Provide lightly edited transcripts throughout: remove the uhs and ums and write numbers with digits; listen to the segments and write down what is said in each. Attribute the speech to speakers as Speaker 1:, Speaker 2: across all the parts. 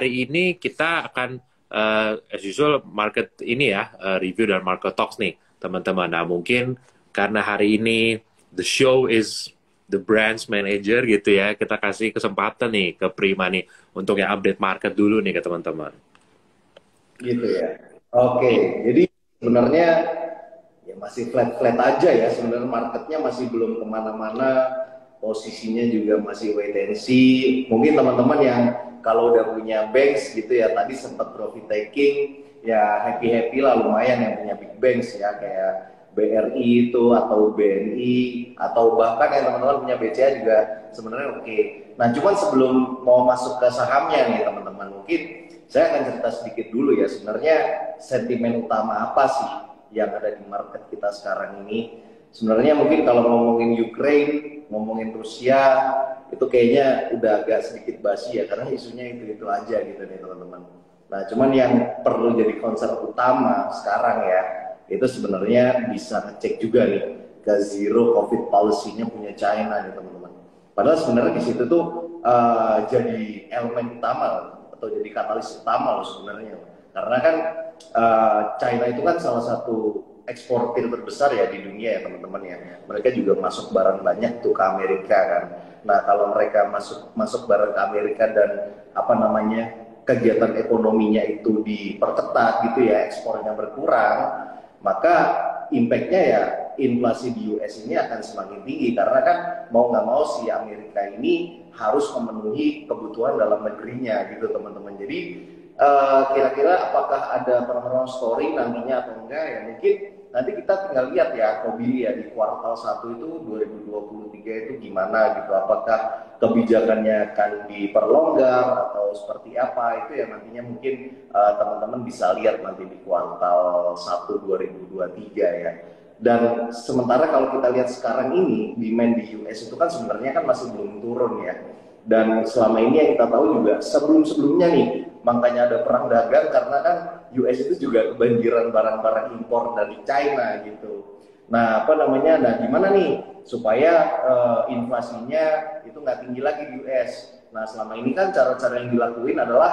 Speaker 1: hari ini kita akan as usual market ini ya, review dan market talks nih teman-teman. Nah mungkin karena hari ini the show is the branch manager gitu ya, kita kasih kesempatan nih ke Prima nih untuk yang update market dulu nih ke teman-teman.
Speaker 2: Gitu ya. Oke, jadi sebenarnya ya masih flat-flat aja ya. Sebenarnya marketnya masih belum kemana-mana, posisinya juga masih wait and see. Mungkin teman-teman yang kalau udah punya banks gitu ya, tadi sempat profit taking, ya happy-happy lah, lumayan yang punya big banks ya, kayak BRI itu atau BNI atau bahkan yang teman-teman punya BCA juga sebenarnya oke. Nah cuman sebelum mau masuk ke sahamnya nih teman-teman, mungkin saya akan cerita sedikit dulu ya, sebenarnya sentimen utama apa sih yang ada di market kita sekarang ini. Sebenarnya mungkin kalau ngomongin Ukraine, ngomongin Rusia, itu kayaknya udah agak sedikit basi ya, karena isunya itu-itu aja gitu nih teman-teman. Nah cuman yang perlu jadi concern utama sekarang ya, itu sebenarnya bisa ngecek juga nih ke zero covid policy-nya punya China nih teman-teman. Padahal sebenarnya di situ tuh jadi elemen utama atau jadi katalis utama loh sebenarnya, karena kan China itu kan salah satu eksportir terbesar ya di dunia ya teman-teman ya. Mereka juga masuk barang banyak tuh ke Amerika kan. Nah kalau mereka masuk barang ke Amerika dan apa namanya kegiatan ekonominya itu diperketat gitu ya, ekspornya berkurang, maka impactnya ya inflasi di US ini akan semakin tinggi, karena kan mau nggak mau si Amerika ini harus memenuhi kebutuhan dalam negerinya gitu teman-teman. Jadi kira-kira apakah ada turnaround story nantinya atau enggak ya, mungkin nanti kita tinggal lihat ya Kobi ya di kuartal 1 itu 2023 itu gimana gitu, apakah kebijakannya akan diperlonggar atau seperti apa, itu ya nantinya mungkin teman-teman bisa lihat nanti di kuartal 1 2023 ya. Dan sementara kalau kita lihat sekarang ini demand di US itu kan sebenarnya kan masih belum turun ya. Dan selama ini yang kita tahu juga sebelum-sebelumnya nih, makanya ada perang dagang karena kan US itu juga kebanjiran barang-barang impor dari China gitu. Nah apa namanya, nah gimana nih supaya inflasinya itu nggak tinggi lagi di US. Nah selama ini kan cara-cara yang dilakuin adalah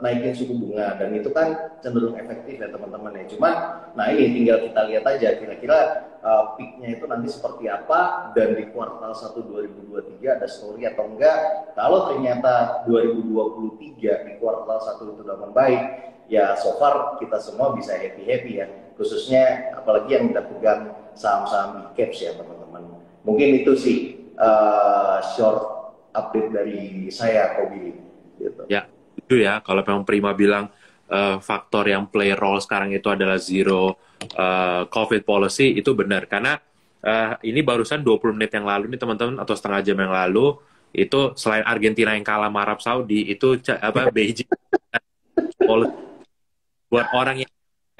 Speaker 2: naikin suku bunga, dan itu kan cenderung efektif ya teman-teman ya. Cuman nah ini tinggal kita lihat aja kira-kira peaknya itu nanti seperti apa, dan di kuartal 1 2023 ada story atau enggak. Kalau ternyata 2023 di kuartal 1 itu udah membaik, ya so far kita semua bisa happy-happy ya, khususnya apalagi yang kita pegang saham-saham big caps ya teman-teman. Mungkin itu sih short update dari saya, Kobi gitu.
Speaker 1: Ya, itu ya. Kalau memang Prima bilang faktor yang play role sekarang itu adalah zero COVID policy, itu benar. Karena ini barusan 20 menit yang lalu nih teman-teman, atau setengah jam yang lalu, itu selain Argentina yang kalah sama Arab Saudi, itu Beijing policy buat orang yang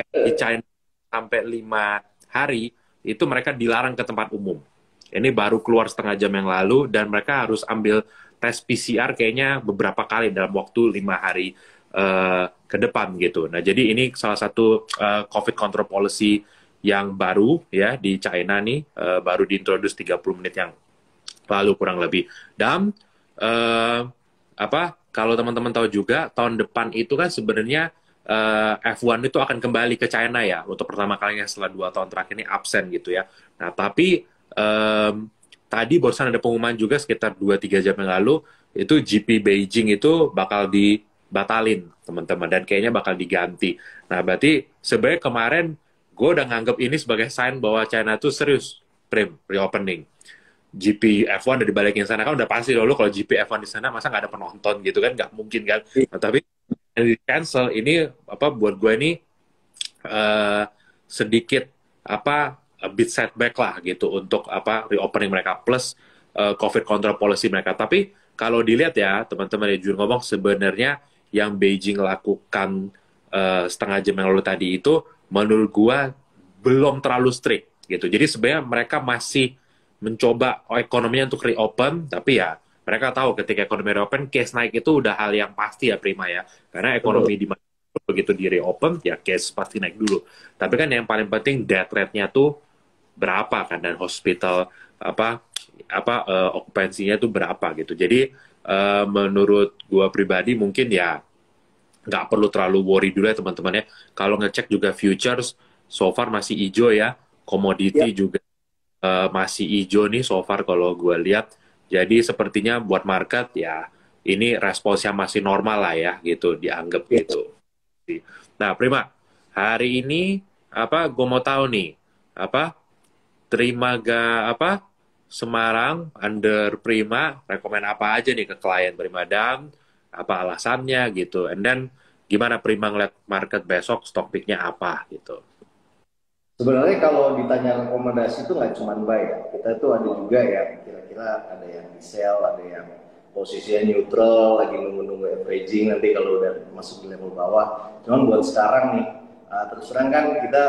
Speaker 1: di China sampai 5 hari, itu mereka dilarang ke tempat umum. Ini baru keluar setengah jam yang lalu, dan mereka harus ambil tes PCR kayaknya beberapa kali dalam waktu 5 hari ke depan gitu. Nah jadi ini salah satu COVID control policy yang baru ya di China nih, baru diintroduce 30 menit yang lalu kurang lebih. Dan kalau teman-teman tahu juga tahun depan itu kan sebenarnya F1 itu akan kembali ke China ya, untuk pertama kalinya setelah 2 tahun terakhir ini absen gitu ya. Nah tapi tadi barusan ada pengumuman juga sekitar 2-3 jam yang lalu, itu GP Beijing itu bakal dibatalin teman-teman, dan kayaknya bakal diganti. Nah berarti sebenarnya kemarin gue udah nganggap ini sebagai sign bahwa China tuh serius reopening. GP F1 udah dibalikin sana kan udah pasti dulu, kalau GP F1 di sana masa nggak ada penonton gitu kan, nggak mungkin kan. Nah, tapi di cancel ini buat gue ini sedikit a bit setback lah gitu untuk reopening mereka, plus COVID control policy mereka. Tapi kalau dilihat ya teman-teman, ya Jun ngomong sebenarnya yang Beijing lakukan setengah jam yang lalu tadi itu menurut gua belum terlalu strict gitu. Jadi sebenarnya mereka masih mencoba ekonominya untuk reopen, tapi ya mereka tahu ketika ekonomi reopen, case naik itu udah hal yang pasti ya Prima ya. Karena ekonomi di begitu di reopen ya case pasti naik dulu. Tapi kan yang paling penting death rate-nya tuh berapa kan, dan hospital okupansinya tuh berapa gitu. Jadi menurut gua pribadi mungkin ya nggak perlu terlalu worry dulu ya teman-teman ya. Kalau ngecek juga futures, so far masih hijau ya.
Speaker 2: Ya,
Speaker 1: Komoditi juga masih hijau nih so far kalau gue lihat. Jadi sepertinya buat market ya ini responsnya masih normal lah ya gitu, dianggap
Speaker 2: ya.
Speaker 1: gitu. Nah, Prima, hari ini apa gue mau tahu nih apa terima ga apa Semarang under Prima rekomend apa aja nih ke klien Prima dan apa alasannya gitu. And then gimana Prima ngeliat market besok stock picknya apa gitu.
Speaker 2: Sebenarnya kalau ditanya rekomendasi itu nggak cuma buy ya. Kita tuh ada juga yang kira-kira ada yang di sell, ada yang posisinya neutral, lagi nunggu-nunggu averaging nanti kalau udah masuk di level bawah. Cuman buat sekarang nih, terus terang kan kita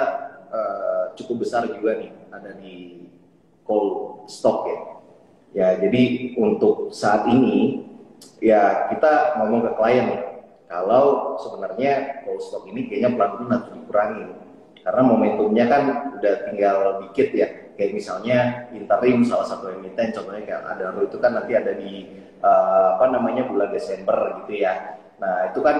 Speaker 2: cukup besar juga nih ada di call stock ya. Ya, jadi untuk saat ini ya kita ngomong ke klien nih, kalau sebenarnya call stock ini kayaknya pelan-pelan harus dikurangi karena momentumnya kan udah tinggal dikit ya. Kayak misalnya interim salah satu emiten contohnya kayak Adaro itu kan nanti ada di apa namanya bulan Desember gitu ya. Nah itu kan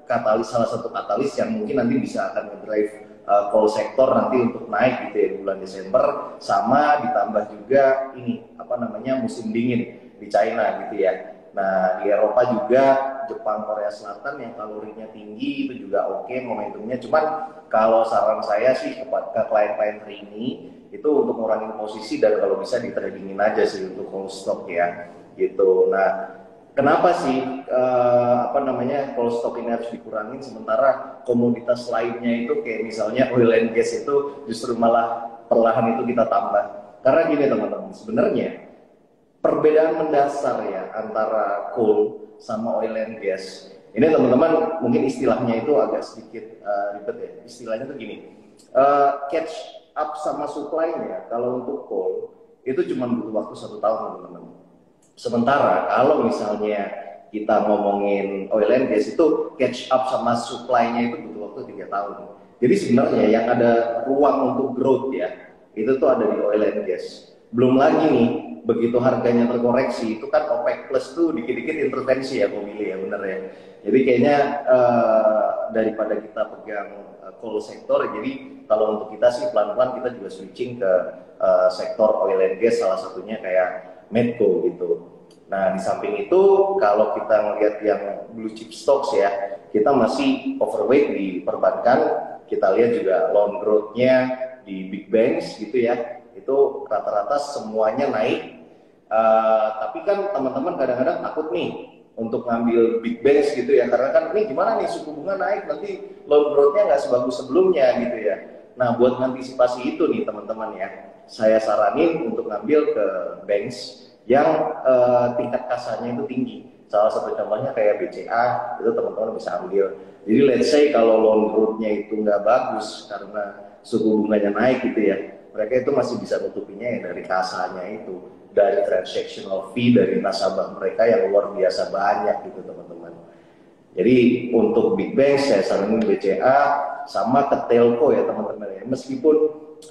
Speaker 2: katalis salah satu katalis yang mungkin nanti bisa akan ngedrive call sektor nanti untuk naik gitu ya di bulan Desember, sama ditambah juga ini apa namanya musim dingin di China gitu ya. Nah di Eropa juga Jepang, Korea Selatan yang kalorinya tinggi itu juga oke momentumnya. Cuman kalau saran saya sih ke klien-klien hari ini itu untuk ngurangin posisi dan kalau bisa di tradingin aja sih untuk call stock ya gitu. Nah kenapa sih apa namanya call stock ini harus dikurangin sementara komoditas lainnya itu kayak misalnya oil and gas itu justru malah perlahan itu kita tambah. Karena gini teman-teman, sebenarnya perbedaan mendasar ya antara coal sama oil and gas. Ini teman-teman mungkin istilahnya itu agak sedikit ribet ya. Istilahnya tuh gini, catch up sama supply-nya kalau untuk coal itu cuma butuh waktu 1 tahun teman-teman. Sementara kalau misalnya kita ngomongin oil and gas itu catch up sama supply-nya itu butuh waktu 3 tahun. Jadi sebenarnya yang ada ruang untuk growth ya, itu tuh ada di oil and gas. Belum lagi nih, begitu harganya terkoreksi, itu kan OPEC Plus tuh dikit-dikit intervensi ya, pemilih ya, bener ya. Jadi kayaknya daripada kita pegang coal sektor, jadi kalau untuk kita sih pelan-pelan kita juga switching ke sektor oil and gas, salah satunya kayak Medco gitu. Nah, di samping itu kalau kita melihat yang blue chip stocks ya, kita masih overweight di perbankan. Kita lihat juga loan growth-nya di big banks gitu ya, itu rata-rata semuanya naik. Tapi kan teman-teman kadang-kadang takut nih untuk ngambil big banks gitu ya, karena kan ini gimana nih suku bunga naik nanti loan growth-nya nggak sebagus sebelumnya gitu ya. Nah, buat mengantisipasi itu nih teman-teman ya, saya saranin untuk ngambil ke banks yang tingkat kasanya itu tinggi. Salah satu contohnya kayak BCA, itu teman-teman bisa ambil. Jadi let's say kalau loan growth-nya itu nggak bagus karena suku bunganya naik gitu ya, mereka itu masih bisa nutupinya ya dari kasanya itu, dari transactional fee dari nasabah mereka yang luar biasa banyak gitu teman-teman. Jadi untuk big bank saya saranin BCA sama ke telco ya teman-teman ya. Meskipun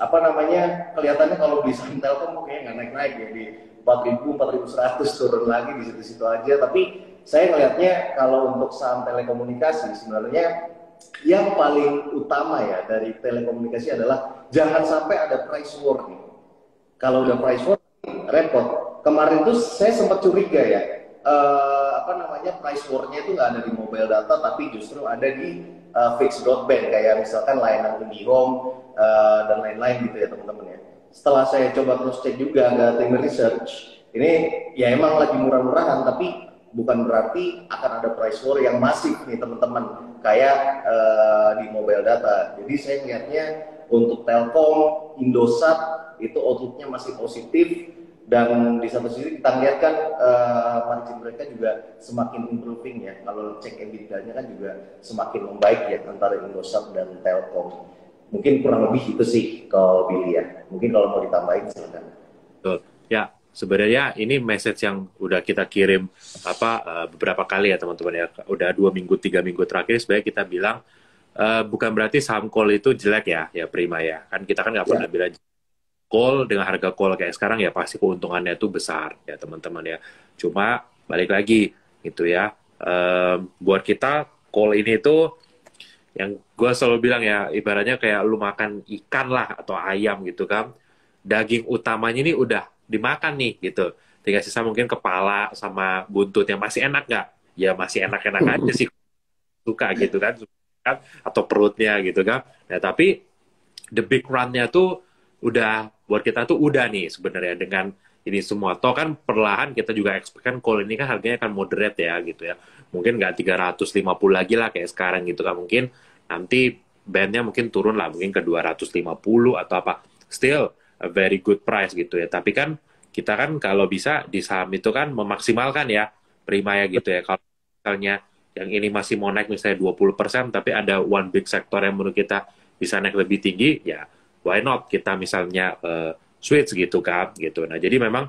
Speaker 2: apa namanya kelihatannya kalau beli saham telco kayaknya nggak naik-naik ya di 4.000, 4.100 turun lagi di situ-situ aja. Tapi saya ngelihatnya kalau untuk saham telekomunikasi sebenarnya yang paling utama ya dari telekomunikasi adalah jangan sampai ada price war nih. Kalau udah price war repot. Kemarin tuh saya sempat curiga ya, apa namanya price war-nya itu nggak ada di mobile data, tapi justru ada di fixed broadband kayak misalkan layanan IndiHome dan lain-lain gitu ya teman-teman ya. Setelah saya coba cross check juga ke tim research, ini ya emang lagi murah-murahan, tapi bukan berarti akan ada price war yang masif nih teman-teman kayak di mobile data. Jadi saya melihatnya untuk Telkom, Indosat itu outlook-nya masih positif, dan di satu sisi kita lihat kan margin mereka juga semakin improving ya. Kalau cek EBITDA-nya kan juga semakin membaik ya antara Indosat dan Telkom. Mungkin kurang lebih itu sih kalau Billy ya. Mungkin kalau mau ditambahin silakan.
Speaker 1: Betul. Ya, sebenarnya ini message yang udah kita kirim beberapa kali ya teman-teman ya. Udah 2 minggu, 3 minggu terakhir sebenarnya kita bilang bukan berarti saham call itu jelek ya Prima ya. Kan kita kan nggak pernah bilang call dengan harga call kayak sekarang ya pasti keuntungannya itu besar ya teman-teman ya. Cuma balik lagi gitu ya. Buat kita call ini tuh yang gue selalu bilang ya, ibaratnya kayak lu makan ikan lah atau ayam gitu kan, daging utamanya ini udah dimakan nih gitu, tinggal sisa mungkin kepala sama buntutnya. Masih enak nggak? Ya masih enak-enak aja sih, suka gitu kan, atau perutnya gitu kan. Nah tapi the big run-nya tuh udah buat kita tuh udah nih sebenarnya dengan ini semua. Toh kan perlahan kita juga expect kan call ini kan harganya kan moderate ya gitu ya. Mungkin nggak 350 lagi lah kayak sekarang gitu kan. Mungkin nanti bandnya mungkin turun lah mungkin ke 250 atau apa. Still a very good price gitu ya. Tapi kan kita kan kalau bisa di saham itu kan memaksimalkan ya prima ya gitu ya. Kalau misalnya yang ini masih mau naik misalnya 20%, tapi ada one big sector yang menurut kita bisa naik lebih tinggi, ya why not kita misalnya switch gitu kan, gitu. Nah, jadi memang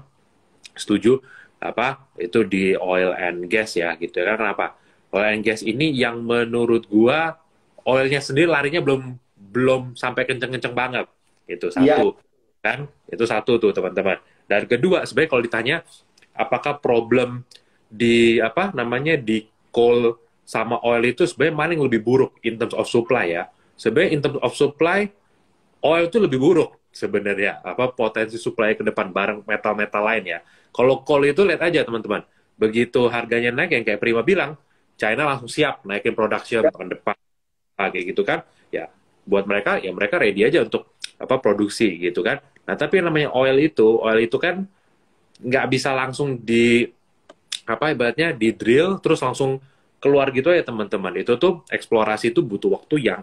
Speaker 1: setuju apa itu di oil and gas ya gitu ya. Kenapa? Oil and gas ini yang menurut gua oilnya sendiri larinya belum belum sampai kenceng-kenceng banget. Itu
Speaker 2: Iya.
Speaker 1: satu. Kan? Itu satu tuh teman-teman. Dan kedua, sebenarnya kalau ditanya apakah problem di apa namanya di coal sama oil itu sebenarnya mana yang lebih buruk in terms of supply ya. Sebenarnya in terms of supply, oil itu lebih buruk sebenarnya. Apa potensi supply ke depan bareng metal-metal lain ya. Kalau coal itu lihat aja teman-teman. Begitu harganya naik yang kayak Prima bilang, China langsung siap naikin production tahun depan kayak gitu kan. Ya buat mereka ya mereka ready aja untuk apa produksi gitu kan. Nah, tapi yang namanya oil itu kan nggak bisa langsung di apa ibaratnya di drill terus langsung keluar gitu ya teman-teman. Itu tuh eksplorasi itu butuh waktu yang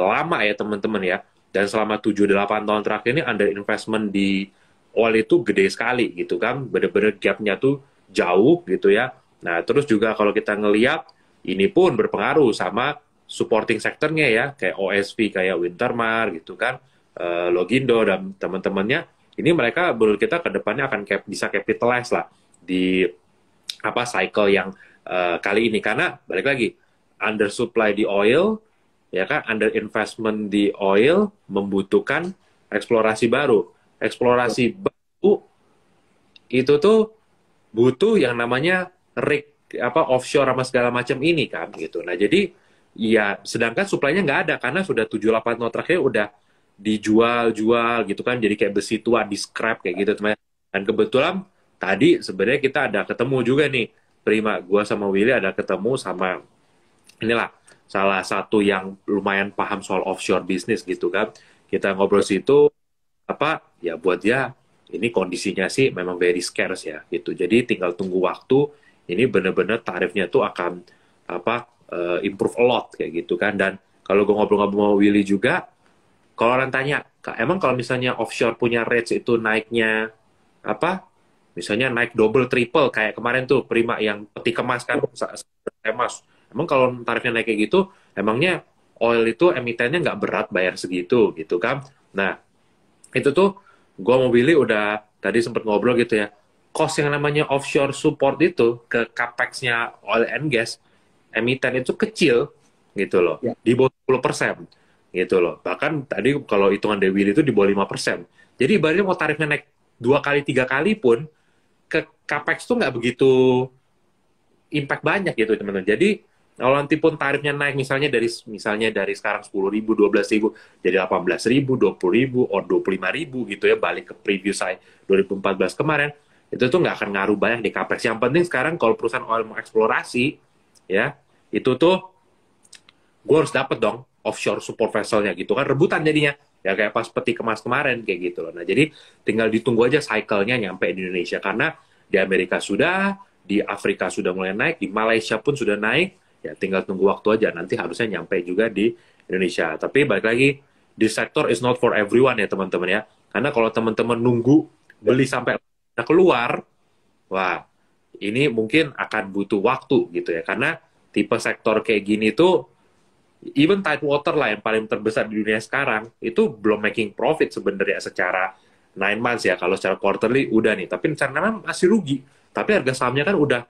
Speaker 1: lama ya teman-teman ya. Dan selama 7-8 tahun terakhir ini under investment di oil itu gede sekali gitu kan. Bener-bener gapnya tuh jauh gitu ya. Nah terus juga kalau kita ngeliat ini pun berpengaruh sama supporting sektornya ya. Kayak OSV, kayak Wintermar gitu kan. Logindo dan teman-temannya. Ini mereka menurut kita ke depannya akan bisa capitalize lah di apa cycle yang kali ini karena balik lagi under supply di oil ya kan under investment di oil membutuhkan eksplorasi baru itu tuh butuh yang namanya rig apa offshore sama segala macam ini kan gitu. Nah jadi ya sedangkan supply-nya nggak ada karena sudah 7-8 tahun terakhir udah dijual-jual gitu kan jadi kayak besi tua di scrap kayak gitu teman. Dan kebetulan tadi sebenarnya kita ada ketemu juga nih Prima, gue sama Willy ada ketemu sama inilah salah satu yang lumayan paham soal offshore business gitu kan. Kita ngobrol situ apa ya buat dia ini kondisinya sih memang very scarce ya gitu. Jadi tinggal tunggu waktu ini bener-bener tarifnya tuh akan apa improve a lot kayak gitu kan. Dan kalau gue ngobrol-ngobrol sama Willy juga, kalau orang tanya, emang kalau misalnya offshore punya rates itu naiknya apa? Misalnya naik double triple kayak kemarin tuh Prima yang peti kemas kan kemas. Emang kalau tarifnya naik kayak gitu, emangnya oil itu emitennya nggak berat bayar segitu gitu kan? Nah itu tuh gue mau Willy udah tadi sempat ngobrol gitu ya. Cost yang namanya offshore support itu ke capex-nya oil and gas emiten itu kecil gitu loh,
Speaker 2: Ya.
Speaker 1: di bawah 10% gitu loh. Bahkan tadi kalau hitungan Dewi itu di bawah 5%. Jadi ibaratnya mau tarifnya naik 2 kali 3 kali pun ke capex tuh nggak begitu impact banyak gitu teman-teman. Jadi kalau nanti pun tarifnya naik misalnya dari sekarang 10.000, 12.000 jadi 18.000, 20.000, or 25.000 gitu ya balik ke previous saya 2014 kemarin itu tuh nggak akan ngaruh banyak di capex. Yang penting sekarang kalau perusahaan oil mau eksplorasi ya itu tuh gue harus dapet dong offshore support vesselnya gitu kan rebutan jadinya ya kayak pas peti kemas kemarin kayak gitu loh. Nah jadi tinggal ditunggu aja cycle-nya nyampe di Indonesia karena di Amerika sudah, di Afrika sudah mulai naik, di Malaysia pun sudah naik, ya tinggal tunggu waktu aja nanti harusnya nyampe juga di Indonesia. Tapi balik lagi di sektor is not for everyone ya teman-teman ya karena kalau teman-teman nunggu beli sampai keluar wah ini mungkin akan butuh waktu gitu ya karena tipe sektor kayak gini tuh even Tidewater lah yang paling terbesar di dunia sekarang itu belum making profit sebenarnya secara 9 months ya kalau secara quarterly udah nih tapi secara masih rugi tapi harga sahamnya kan udah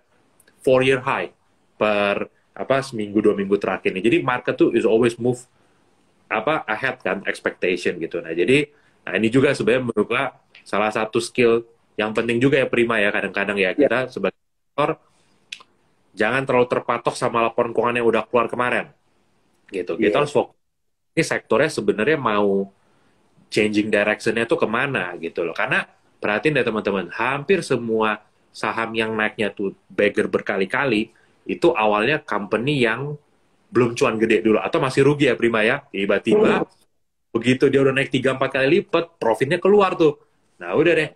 Speaker 1: 4-year high per apa seminggu 2 minggu terakhir nih jadi market tuh is always move apa ahead kan expectation gitu. Nah jadi nah ini juga sebenarnya menurut gua salah satu skill yang penting juga ya Prima ya kadang-kadang ya kita sebagai jangan terlalu terpatok sama laporan keuangan yang udah keluar kemarin gitu. Kita harus fokus ini sektornya sebenarnya mau changing direction-nya tuh kemana gitu loh. Karena perhatiin deh teman-teman, hampir semua saham yang naiknya tuh beggar berkali-kali, itu awalnya company yang belum cuan gede dulu, atau masih rugi ya Prima ya. Tiba-tiba, begitu dia udah naik 3-4 kali lipat, profitnya keluar tuh. Nah udah deh,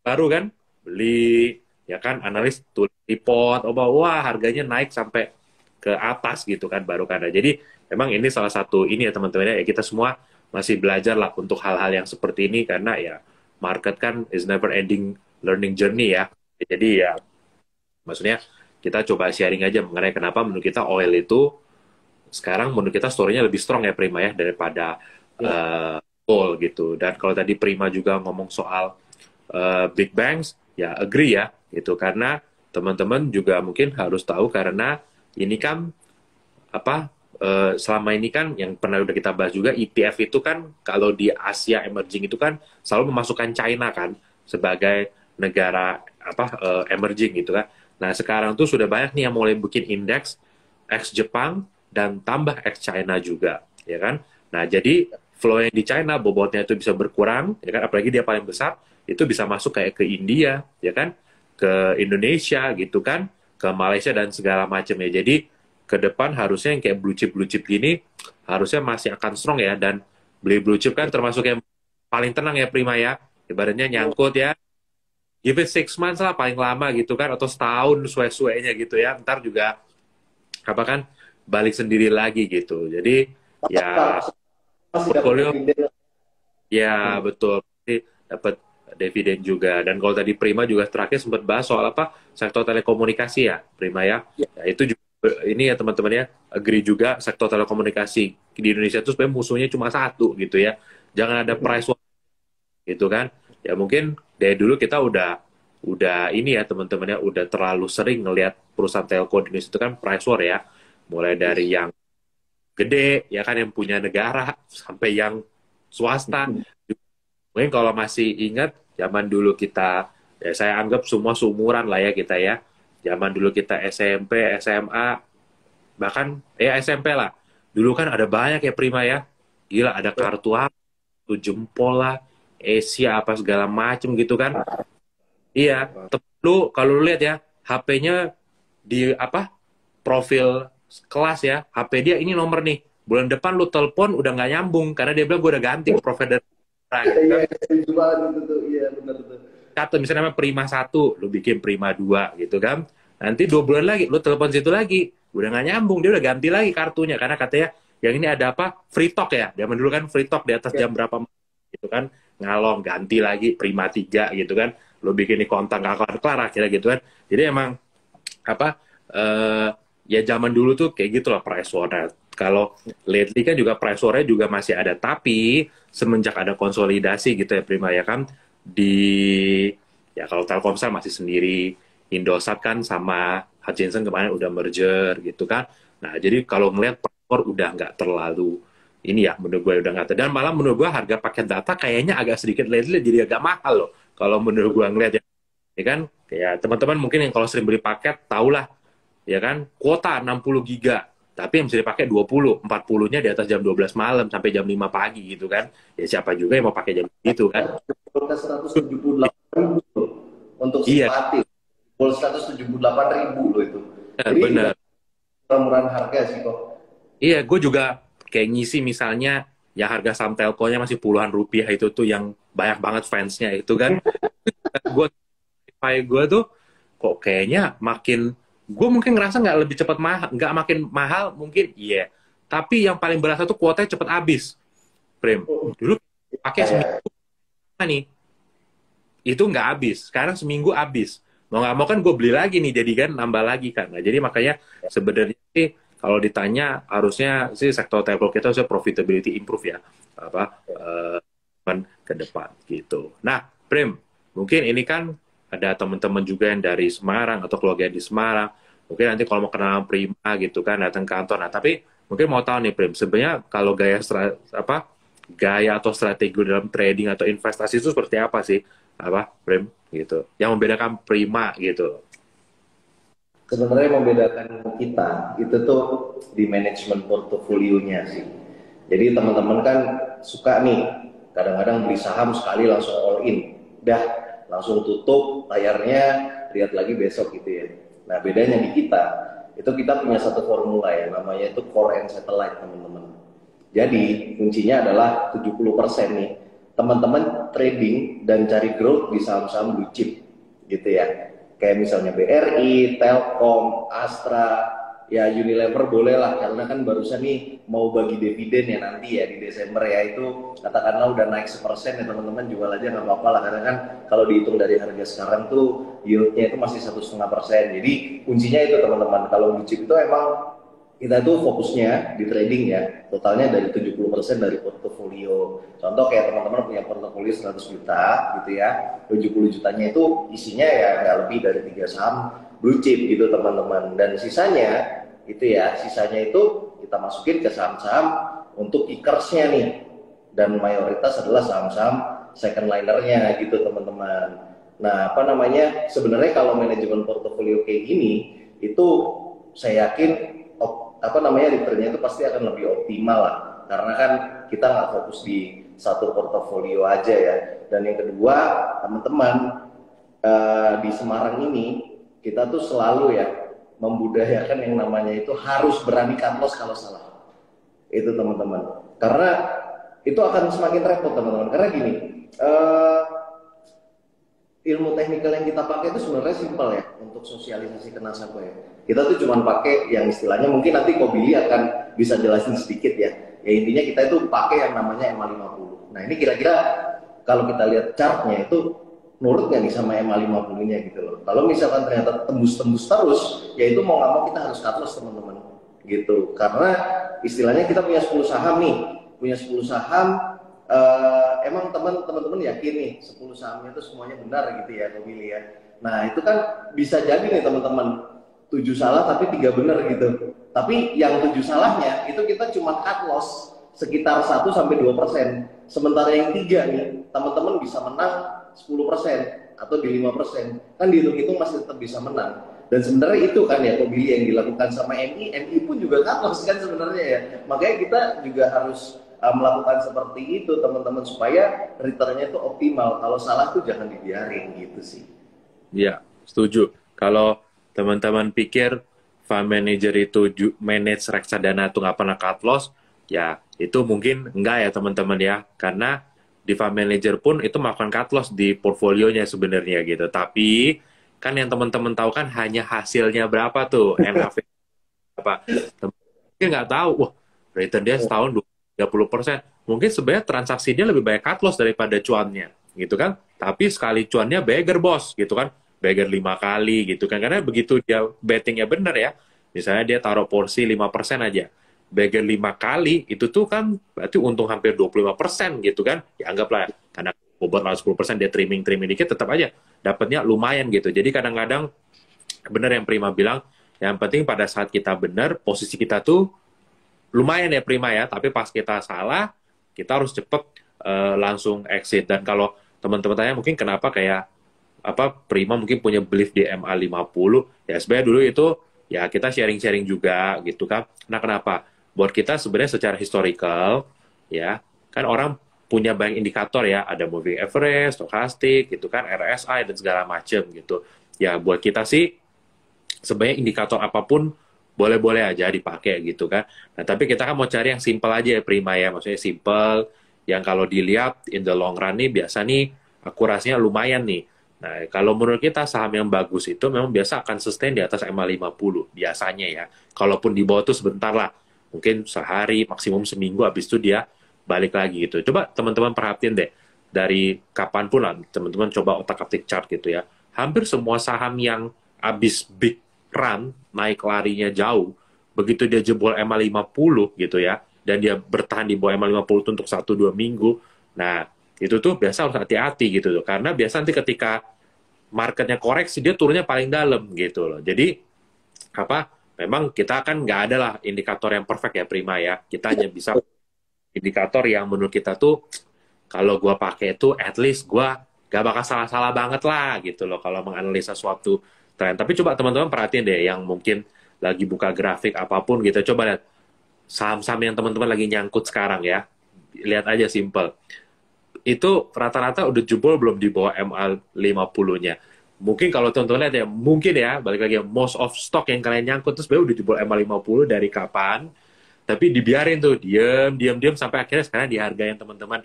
Speaker 1: baru kan, beli, ya kan, analis tulis report, wah harganya naik sampai ke atas gitu kan, baru kan. Jadi memang ini salah satu ini ya teman-teman ya, kita semua masih belajar lah untuk hal-hal yang seperti ini, karena ya market kan is never ending learning journey ya. Jadi ya maksudnya kita coba sharing aja mengenai kenapa menurut kita oil itu sekarang menurut kita story-nya lebih strong ya Prima ya daripada gold gitu. Dan kalau tadi Prima juga ngomong soal big banks, ya agree ya gitu, karena teman-teman juga mungkin harus tahu karena ini kan apa selama ini kan yang pernah udah kita bahas juga, ETF itu kan kalau di Asia emerging itu kan selalu memasukkan China kan sebagai negara emerging gitu kan. Nah sekarang tuh sudah banyak nih yang mulai bikin indeks ex Jepang dan tambah ex China juga, ya kan. Nah jadi flow yang di China bobotnya itu bisa berkurang, ya kan. Apalagi dia paling besar, itu bisa masuk kayak ke India, ya kan, ke Indonesia gitu kan, ke Malaysia dan segala macam ya. Jadi ke depan harusnya yang kayak blue chip gini harusnya masih akan strong ya, dan beli blue chip kan termasuk yang paling tenang ya Prima ya, ibaratnya nyangkut ya, give it 6 months lah paling lama gitu kan, atau setahun suwe-suwenya gitu ya, ntar juga apa kan balik sendiri lagi gitu. Jadi ya portfolio ya betul dapat dividen juga. Dan kalau tadi Prima juga terakhir sempat bahas soal apa sektor telekomunikasi ya Prima ya, ya itu juga ini ya teman-teman ya, agree juga sektor telekomunikasi di Indonesia itu sebenarnya musuhnya cuma satu gitu ya, jangan ada price war gitu kan. Ya mungkin dari dulu kita udah ini ya teman-teman ya, udah terlalu sering ngelihat perusahaan telco di Indonesia itu kan price war ya, mulai dari yang gede ya kan yang punya negara sampai yang swasta. Mungkin kalau masih ingat zaman dulu kita, ya saya anggap semua seumuran lah ya kita ya. Zaman dulu kita SMP, SMA, bahkan ya SMP lah. Dulu kan ada banyak ya Prima ya. Gila, ada kartu apa, kartu jempol lah, Asia apa segala macem gitu kan. Iya, lu kalau lu lihat ya, HP-nya di apa? Profil kelas ya, HP dia ini nomor nih. Bulan depan lu telepon udah nggak nyambung karena dia bilang gue udah ganti provider.
Speaker 2: Iya, juga itu, iya benar tuh.
Speaker 1: Satu, misalnya nama Prima 1, lu bikin Prima 2 gitu kan. Nanti 2 bulan lagi, lu telepon situ lagi. Udah nggak nyambung, dia udah ganti lagi kartunya. Karena katanya, yang ini ada apa? Free talk ya. Zaman dulu kan free talk di atas jam berapa gitu kan. Ngalong, ganti lagi Prima 3 gitu kan. Lu bikin di kontak nggak kelar akhirnya gitu kan. Jadi emang, apa, ya zaman dulu tuh kayak gitu lah price war. Kalau lately kan juga price war-nya juga masih ada. Tapi, semenjak ada konsolidasi gitu ya Prima ya kan, ya kalau Telkomsel masih sendiri, Indosat kan sama Hutchinson kemarin udah merger gitu kan. Nah jadi kalau ngelihat Paspor udah nggak terlalu ini ya, menurut gue udah nggak, dan malah menurut gue harga paket data kayaknya agak sedikit lately jadi agak mahal loh kalau menurut gue ngelihat ya kan. Kayak teman-teman mungkin yang kalau sering beli paket tahulah ya kan, kuota 60 giga tapi yang bisa dipakai 20, 40-nya di atas jam 12 malam sampai jam 5 pagi gitu kan. Ya siapa juga yang mau pakai jam itu kan.
Speaker 2: Kuota 178.000 untuk
Speaker 1: Iya.
Speaker 2: simpati. Pol 178.000 loh itu. Jadi
Speaker 1: Bener.
Speaker 2: murah-murahan harga sih kok.
Speaker 1: Iya, gue juga kayak ngisi misalnya ya harga saham telkonya masih puluhan rupiah itu tuh yang banyak banget fansnya itu kan. Gue tuh kok kayaknya makin, gue mungkin ngerasa nggak lebih cepat mahal, nggak makin mahal mungkin, iya. Tapi yang paling berasa tuh kuotanya cepet habis, Prim. Dulu pakai seminggu nih, itu nggak habis. Sekarang seminggu habis. Mau nggak mau kan gue beli lagi nih, jadi kan nambah lagi kan. Nah, jadi makanya sebenarnya sih kalau ditanya harusnya sih sektor telco kita harusnya profitability improve ya, apa ke depan gitu. Nah, Prim, mungkin ini kan ada teman-teman juga yang dari Semarang atau keluarga di Semarang. Mungkin nanti kalau mau kenal Prima gitu kan datang ke kantor. Nah, tapi mungkin mau tahu nih Prim, sebenarnya kalau gaya atau strategi dalam trading atau investasi itu seperti apa sih? Apa, Prim gitu. Yang membedakan Prima gitu.
Speaker 2: sebenarnya membedakan kita itu tuh di manajemen portofolionya sih. Jadi teman-teman kan suka nih kadang-kadang beli saham sekali langsung all in, dah langsung tutup layarnya, lihat lagi besok gitu ya. Nah bedanya di kita, itu kita punya satu formula ya, namanya itu core and satellite teman-teman. Jadi kuncinya adalah 70% nih, teman-teman trading dan cari growth di saham-saham blue chip gitu ya. Kayak misalnya BRI, Telkom, Astra, ya Unilever boleh lah, karena kan barusan nih mau bagi dividen ya nanti ya di Desember ya, itu katakanlah udah naik 1% ya teman-teman, jual aja nggak apa-apa lah, karena kan kalau dihitung dari harga sekarang tuh yieldnya itu masih 1,5%. Jadi kuncinya itu teman-teman, kalau blue chip itu emang kita tuh fokusnya di trading ya, totalnya dari 70% dari portofolio. Contoh kayak teman-teman punya portofolio 100 juta gitu ya, 70 jutanya itu isinya ya nggak lebih dari 3 saham blue chip gitu teman-teman. Dan sisanya itu ya, sisanya itu kita masukin ke saham-saham untuk kickersnya nih. Dan mayoritas adalah saham-saham second linernya gitu teman-teman. Nah apa namanya, sebenarnya kalau manajemen portofolio kayak gini, itu saya yakin apa namanya returnnya itu pasti akan lebih optimal lah, karena kan kita nggak fokus di satu portofolio aja ya. Dan yang kedua teman-teman, di Semarang ini kita tuh selalu ya membudayakan yang namanya itu harus berani cut loss kalau salah, itu teman-teman, karena itu akan semakin repot teman-teman. Karena gini, ilmu teknikal yang kita pakai itu sebenarnya simpel ya untuk sosialisasi ke nasabah ya. Kita tuh cuma pakai yang istilahnya, mungkin nanti Ko Billy akan bisa jelasin sedikit ya. Ya intinya kita itu pakai yang namanya MA50. Nah ini kira-kira kalau kita lihat chartnya itu nurut nggak nih sama MA50-nya gitu loh. Kalau misalkan ternyata tembus-tembus terus, ya itu mau nggak mau kita harus cut loss teman-teman gitu. Karena istilahnya kita punya 10 saham nih, punya 10 saham. Emang teman-teman yakin nih 10 sahamnya itu semuanya benar gitu ya, Billy ya. Nah itu kan bisa jadi nih teman-teman 7 salah tapi 3 benar gitu. Tapi yang 7 salahnya itu kita cuma cut loss sekitar 1-2%. Sementara yang 3 nih teman-teman bisa menang 10% atau di 5%. Kan dihitung-hitung masih tetap bisa menang. Dan sebenarnya itu kan ya Billy yang dilakukan sama MI pun juga cut loss kan sebenarnya ya. Makanya kita juga harus melakukan seperti itu teman-teman, supaya returnnya itu optimal. Kalau salah tuh jangan dibiarin gitu sih.
Speaker 1: Ya, setuju. Kalau teman-teman pikir fund manager itu manage reksadana itu nggak pernah cut loss, ya itu mungkin enggak ya teman-teman ya. Karena di fund manager pun itu melakukan cut loss di portfolionya sebenarnya gitu. Tapi kan yang teman-teman tahu kan hanya hasilnya berapa tuh, NAV apa. Mungkin nggak tahu, wah return dia setahun 30%. Mungkin sebenarnya transaksinya lebih banyak cut loss daripada cuannya, gitu kan. Tapi sekali cuannya beggar bos, gitu kan. Beggar 5 kali, gitu kan. Karena begitu dia bettingnya bener ya, misalnya dia taruh porsi 5% aja. Beggar 5 kali, itu tuh kan berarti untung hampir 25%, gitu kan. Ya anggaplah, karena bobot 10%, dia trimming dikit, tetap aja dapatnya lumayan gitu. Jadi kadang-kadang, bener yang Prima bilang, yang penting pada saat kita bener, posisi kita tuh lumayan ya Prima ya, tapi pas kita salah, kita harus cepet langsung exit. Dan kalau teman-teman tanya mungkin kenapa kayak apa Prima mungkin punya belief di MA50, ya sebenarnya dulu itu ya kita sharing-sharing juga gitu kan. Nah kenapa? Buat kita sebenarnya secara historical ya, kan orang punya banyak indikator ya, ada moving average, stochastic gitu kan, RSI dan segala macem gitu. Ya buat kita sih sebenarnya indikator apapun boleh-boleh aja dipakai gitu kan. Nah, tapi kita kan mau cari yang simple aja ya Prima ya, maksudnya simple, yang kalau dilihat in the long run nih biasa nih akurasinya lumayan nih. Nah, kalau menurut kita saham yang bagus itu memang biasa akan sustain di atas MA50 biasanya ya. Kalaupun di bawah tuh sebentar lah, mungkin sehari, maksimum seminggu, habis itu dia balik lagi gitu. Coba teman-teman perhatiin deh, dari kapanpun lah, teman-teman coba otak-atik chart gitu ya. Hampir semua saham yang habis big run, naik larinya jauh, begitu dia jebol MA50 gitu ya, dan dia bertahan di bawah MA50 untuk 1-2 minggu, nah itu tuh biasa harus hati-hati gitu tuh, karena biasa nanti ketika marketnya koreksi, dia turunnya paling dalam gitu loh. Jadi, apa, memang kita kan nggak ada lah indikator yang perfect ya Prima ya, kita hanya bisa indikator yang menurut kita tuh, kalau gue pakai itu, at least gue gak bakal salah-salah banget lah gitu loh, kalau menganalisa suatu tren. Tapi coba teman-teman perhatiin deh yang mungkin lagi buka grafik apapun gitu, coba lihat saham-saham yang teman-teman lagi nyangkut sekarang ya. Lihat aja simple. Itu rata-rata udah jebol belum di bawah MA50-nya. Mungkin kalau teman-teman lihat ya, mungkin ya, balik lagi ya, most of stock yang kalian nyangkut terus sebenarnya udah jebol MA50 dari kapan, tapi dibiarin tuh, diem sampai akhirnya sekarang di harga yang teman-teman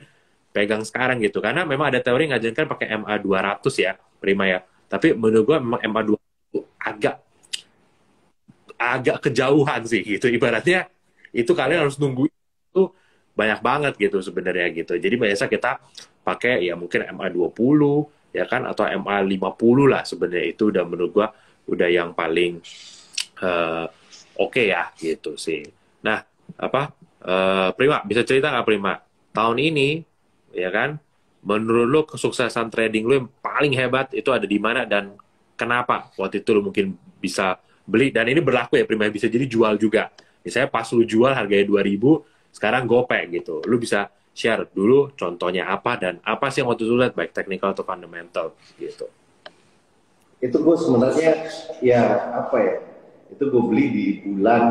Speaker 1: pegang sekarang gitu. Karena memang ada teori ngajarkan pakai MA200 ya, Prima ya. Tapi menurut gua memang MA200 agak agak kejauhan sih gitu. Ibaratnya itu kalian harus nunggu itu banyak banget gitu sebenarnya gitu. Jadi biasa kita pakai ya mungkin MA20 ya kan atau MA50 lah sebenarnya itu udah menurut gua udah yang paling oke ya gitu sih. Nah, apa Prima bisa cerita nggak Prima? Tahun ini ya kan menurut lo kesuksesan trading lo yang paling hebat itu ada di mana dan kenapa waktu itu lo mungkin bisa beli dan ini berlaku ya Prima bisa jadi jual juga. Misalnya pas lu jual harganya 2.000, sekarang gope gitu. Lu bisa share dulu contohnya apa dan apa sih yang waktu itu lihat baik technical atau fundamental gitu.
Speaker 2: Itu gue sebenarnya ya apa ya? Itu gue beli di bulan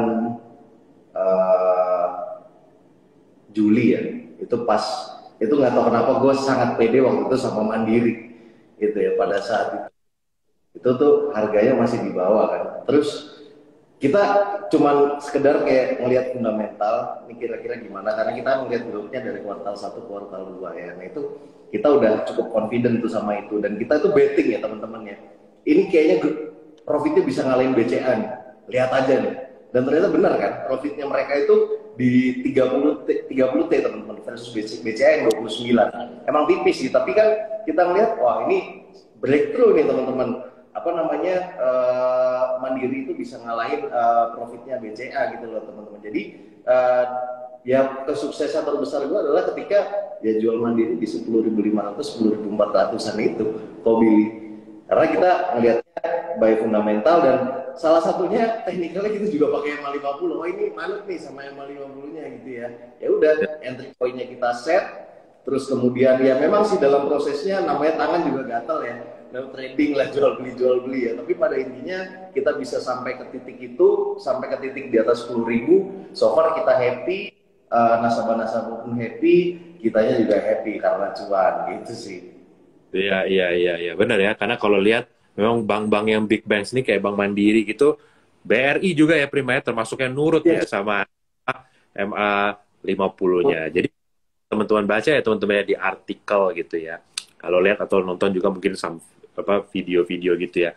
Speaker 2: uh, Juli ya. Itu pas itu nggak tahu kenapa gue sangat pede waktu itu sama Mandiri gitu ya pada saat itu tuh harganya masih di bawah kan. Terus kita cuman sekedar kayak ngelihat fundamental ini kira-kira gimana karena kita ngelihat growth-nya dari kuartal 1 kuartal 2 ya. Nah itu kita udah cukup confident tuh sama itu dan kita itu betting ya teman-teman ya. Ini kayaknya profitnya bisa ngalahin BCA nih. Lihat aja nih. Dan ternyata benar kan profitnya mereka itu di 30 T teman-teman versus BCA yang 29. Emang tipis sih tapi kan kita ngelihat wah ini breakthrough nih teman-teman apa namanya Mandiri itu bisa ngalahin profitnya BCA gitu loh teman-teman. Jadi ya kesuksesan terbesar gue adalah ketika ya jual Mandiri di 10.500, 10.400an itu kau pilih. Karena kita ngelihatnya by fundamental dan salah satunya teknikalnya kita juga pakai MA50. Oh ini manut nih sama MA50-nya gitu ya. Ya udah entry point-nya kita set terus kemudian ya memang sih dalam prosesnya namanya tangan juga gatal ya. No trading lah jual beli ya tapi pada intinya kita bisa sampai ke titik itu sampai ke titik di atas 10.000 so far kita happy nasabah-nasabah pun happy kitanya juga happy karena cuan gitu sih.
Speaker 1: Iya benar ya karena kalau lihat memang bank-bank yang big banks ini kayak Bank Mandiri gitu BRI juga ya Prima ya termasuk yang nurut ya sama MA50-nya. Jadi teman-teman baca ya teman-teman ya di artikel gitu ya. Kalau lihat atau nonton juga mungkin video-video gitu ya.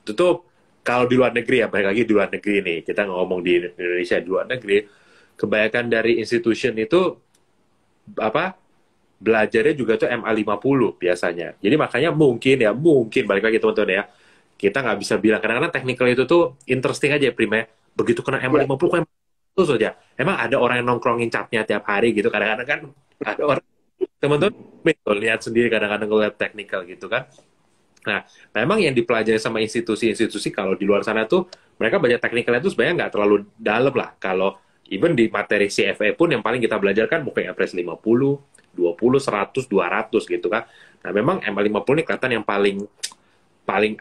Speaker 1: Itu tuh kalau di luar negeri ya, balik lagi di luar negeri nih. Kita ngomong di Indonesia di luar negeri, kebanyakan dari institution itu apa belajarnya juga tuh MA50 biasanya. Jadi makanya mungkin balik lagi teman-teman ya. Kita nggak bisa bilang kadang-kadang technical itu tuh interesting aja ya Prima. Begitu kena MA50 kan itu saja. Emang ada orang yang nongkrongin catnya tiap hari gitu. Kadang-kadang kan ada orang teman-teman lihat sendiri kadang-kadang ngeliat technical gitu kan. Nah, memang yang dipelajari sama institusi-institusi kalau di luar sana tuh mereka baca teknikalnya itu sebenarnya nggak terlalu dalam lah. Kalau even di materi CFA pun yang paling kita belajar kan moving average 50, 20, 100, 200 gitu kan. Nah, memang MA50 ini kelihatan yang paling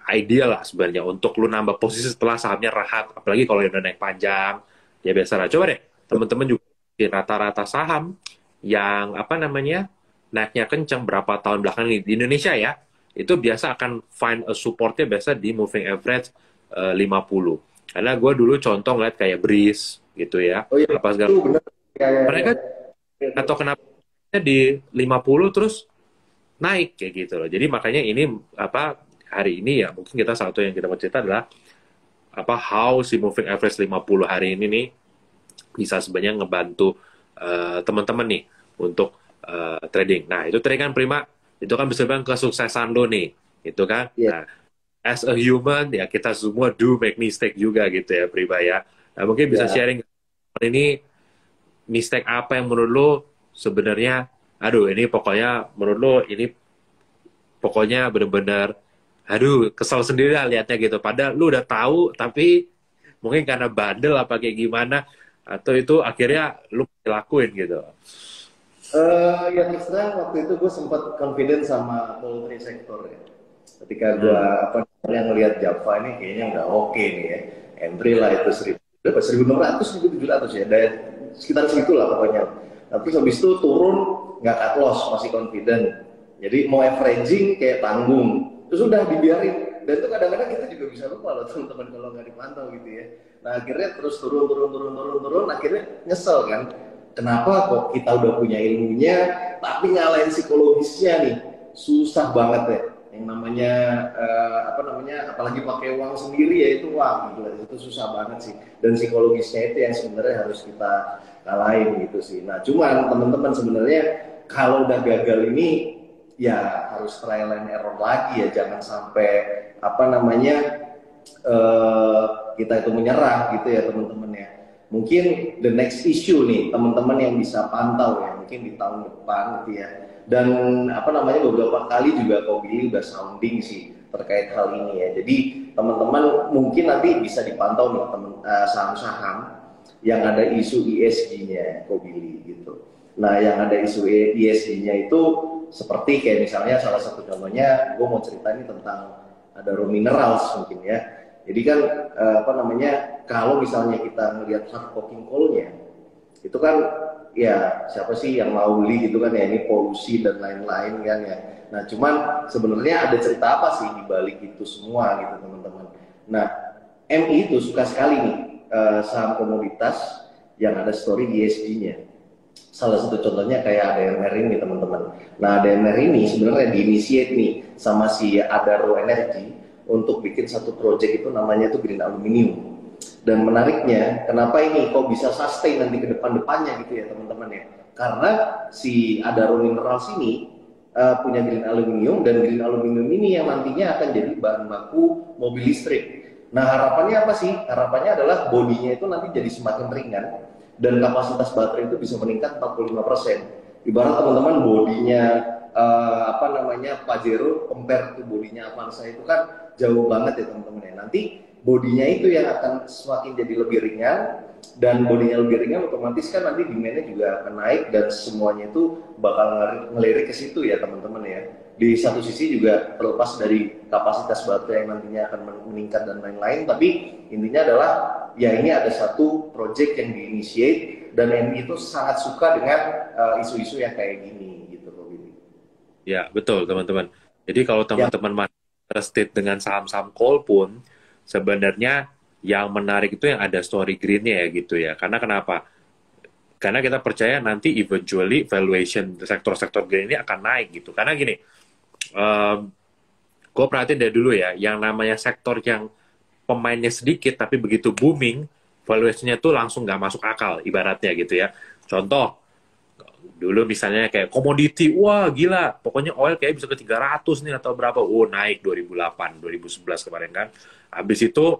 Speaker 1: ideal lah sebenarnya untuk lu nambah posisi setelah sahamnya rehat. Apalagi kalau udah naik panjang, ya biasa lah. Coba deh, teman-teman juga di rata-rata saham yang apa namanya naiknya kencang berapa tahun belakangan ini di Indonesia ya itu biasa akan find a supportnya biasa di moving average 50. Karena gue dulu contoh ngeliat kayak Breeze gitu ya.
Speaker 2: Oh iya,
Speaker 1: Apa segala.
Speaker 2: itu benar.
Speaker 1: Mereka atau kenapa di 50 terus naik kayak gitu loh. Jadi makanya ini apa hari ini ya mungkin kita satu yang kita mau cerita adalah apa how si moving average 50 hari ini nih bisa sebenarnya ngebantu teman-teman nih untuk trading. Nah, itu tadi kan Prima itu kan bisa bilang kesuksesan lo nih, itu kan.
Speaker 2: Yeah.
Speaker 1: Nah, as a human ya kita semua do make mistake juga gitu ya Prima ya. Nah, mungkin bisa sharing ini mistake apa yang menurut lo sebenarnya, aduh ini pokoknya menurut lo ini pokoknya benar-benar, aduh kesel sendiri lah liatnya gitu. Padahal lo udah tahu tapi mungkin karena bandel apa kayak gimana atau itu akhirnya lo lakuin gitu.
Speaker 2: Ya terus terang waktu itu gue sempat confident sama poultry sector ya. Ketika gue yang lihat Java ini kayaknya udah oke nih ya. Entry lah itu 1.600, 1.700 ya, dan sekitar segitulah pokoknya. Tapi habis itu turun, nggak cut loss, masih confident. Jadi mau averaging kayak tanggung. Terus udah dibiarin. Dan itu kadang-kadang kita juga bisa lupa loh teman-teman kalau nggak dipantau gitu ya. Nah akhirnya terus turun, akhirnya nyesel kan. Kenapa kok kita udah punya ilmunya, tapi nyalain psikologisnya nih, susah banget ya. Yang namanya apa namanya, apalagi pakai uang sendiri ya, itu wah gila, itu susah banget sih. Dan psikologisnya itu yang sebenarnya harus kita kalahin gitu sih. Nah cuman teman-teman sebenarnya kalau udah gagal ini ya harus trial and error lagi ya, jangan sampai apa namanya kita itu menyerah gitu ya teman-teman ya. Mungkin the next issue nih teman-teman yang bisa pantau ya, mungkin di tahun depan gitu ya. Dan apa namanya, beberapa kali juga Billy udah sounding sih terkait hal ini ya. Jadi teman-teman mungkin nanti bisa dipantau nih teman saham-saham yang ada isu ESG-nya Billy gitu. Nah yang ada isu ESG-nya itu seperti kayak misalnya salah satu contohnya, gue mau cerita ini tentang ada raw minerals mungkin ya. Jadi kan apa namanya, kalau misalnya kita melihat hard coking coal-nya, itu kan ya siapa sih yang mau beli gitu kan ya, ini polusi dan lain-lain kan ya. Nah cuman sebenarnya ada cerita apa sih di balik itu semua gitu teman-teman. Nah MI itu suka sekali nih saham komoditas yang ada story ESG-nya. Salah satu contohnya kayak ADMR ini teman-teman. Nah ADMR ini sebenarnya diinisiate nih sama si Adaro Energy untuk bikin satu project itu namanya itu green aluminium. Dan menariknya, kenapa ini kok bisa sustain nanti ke depan-depannya gitu ya teman-teman ya? Karena si Adaro Minerals ini punya green aluminium, dan green aluminium ini yang nantinya akan jadi bahan baku mobil listrik. Nah harapannya apa sih? Harapannya adalah bodinya itu nanti jadi semakin ringan dan kapasitas baterai itu bisa meningkat 45%. Ibarat teman-teman bodinya apa namanya Pajero compare to bodinya Avanza itu kan jauh banget ya teman-teman ya. Nanti bodinya itu yang akan semakin jadi lebih ringan, dan bodinya lebih ringan otomatis kan nanti demand-nya juga akan naik, dan semuanya itu bakal ngelirik ke situ ya teman-teman ya. Di satu sisi juga terlepas dari kapasitas baterai yang nantinya akan meningkat dan lain-lain, tapi intinya adalah ya ini ada satu project yang diinitiate, dan MI itu sangat suka dengan isu-isu yang kayak gini gitu loh Billy.
Speaker 1: Ya, betul teman-teman. Jadi kalau
Speaker 2: Ya,
Speaker 1: teman-teman masih interested dengan saham-saham coal pun, sebenarnya yang menarik itu yang ada story green-nya ya gitu ya. Karena kenapa? Karena kita percaya nanti eventually valuation sektor-sektor green ini akan naik gitu. Karena gini, gue perhatiin dari dulu ya, yang namanya sektor yang pemainnya sedikit tapi begitu booming, valuasinya tuh langsung nggak masuk akal ibaratnya gitu ya. Contoh, dulu misalnya kayak komoditi, wah gila, pokoknya oil kayak bisa ke 300 nih atau berapa, naik 2008, 2011 kemarin kan. Habis itu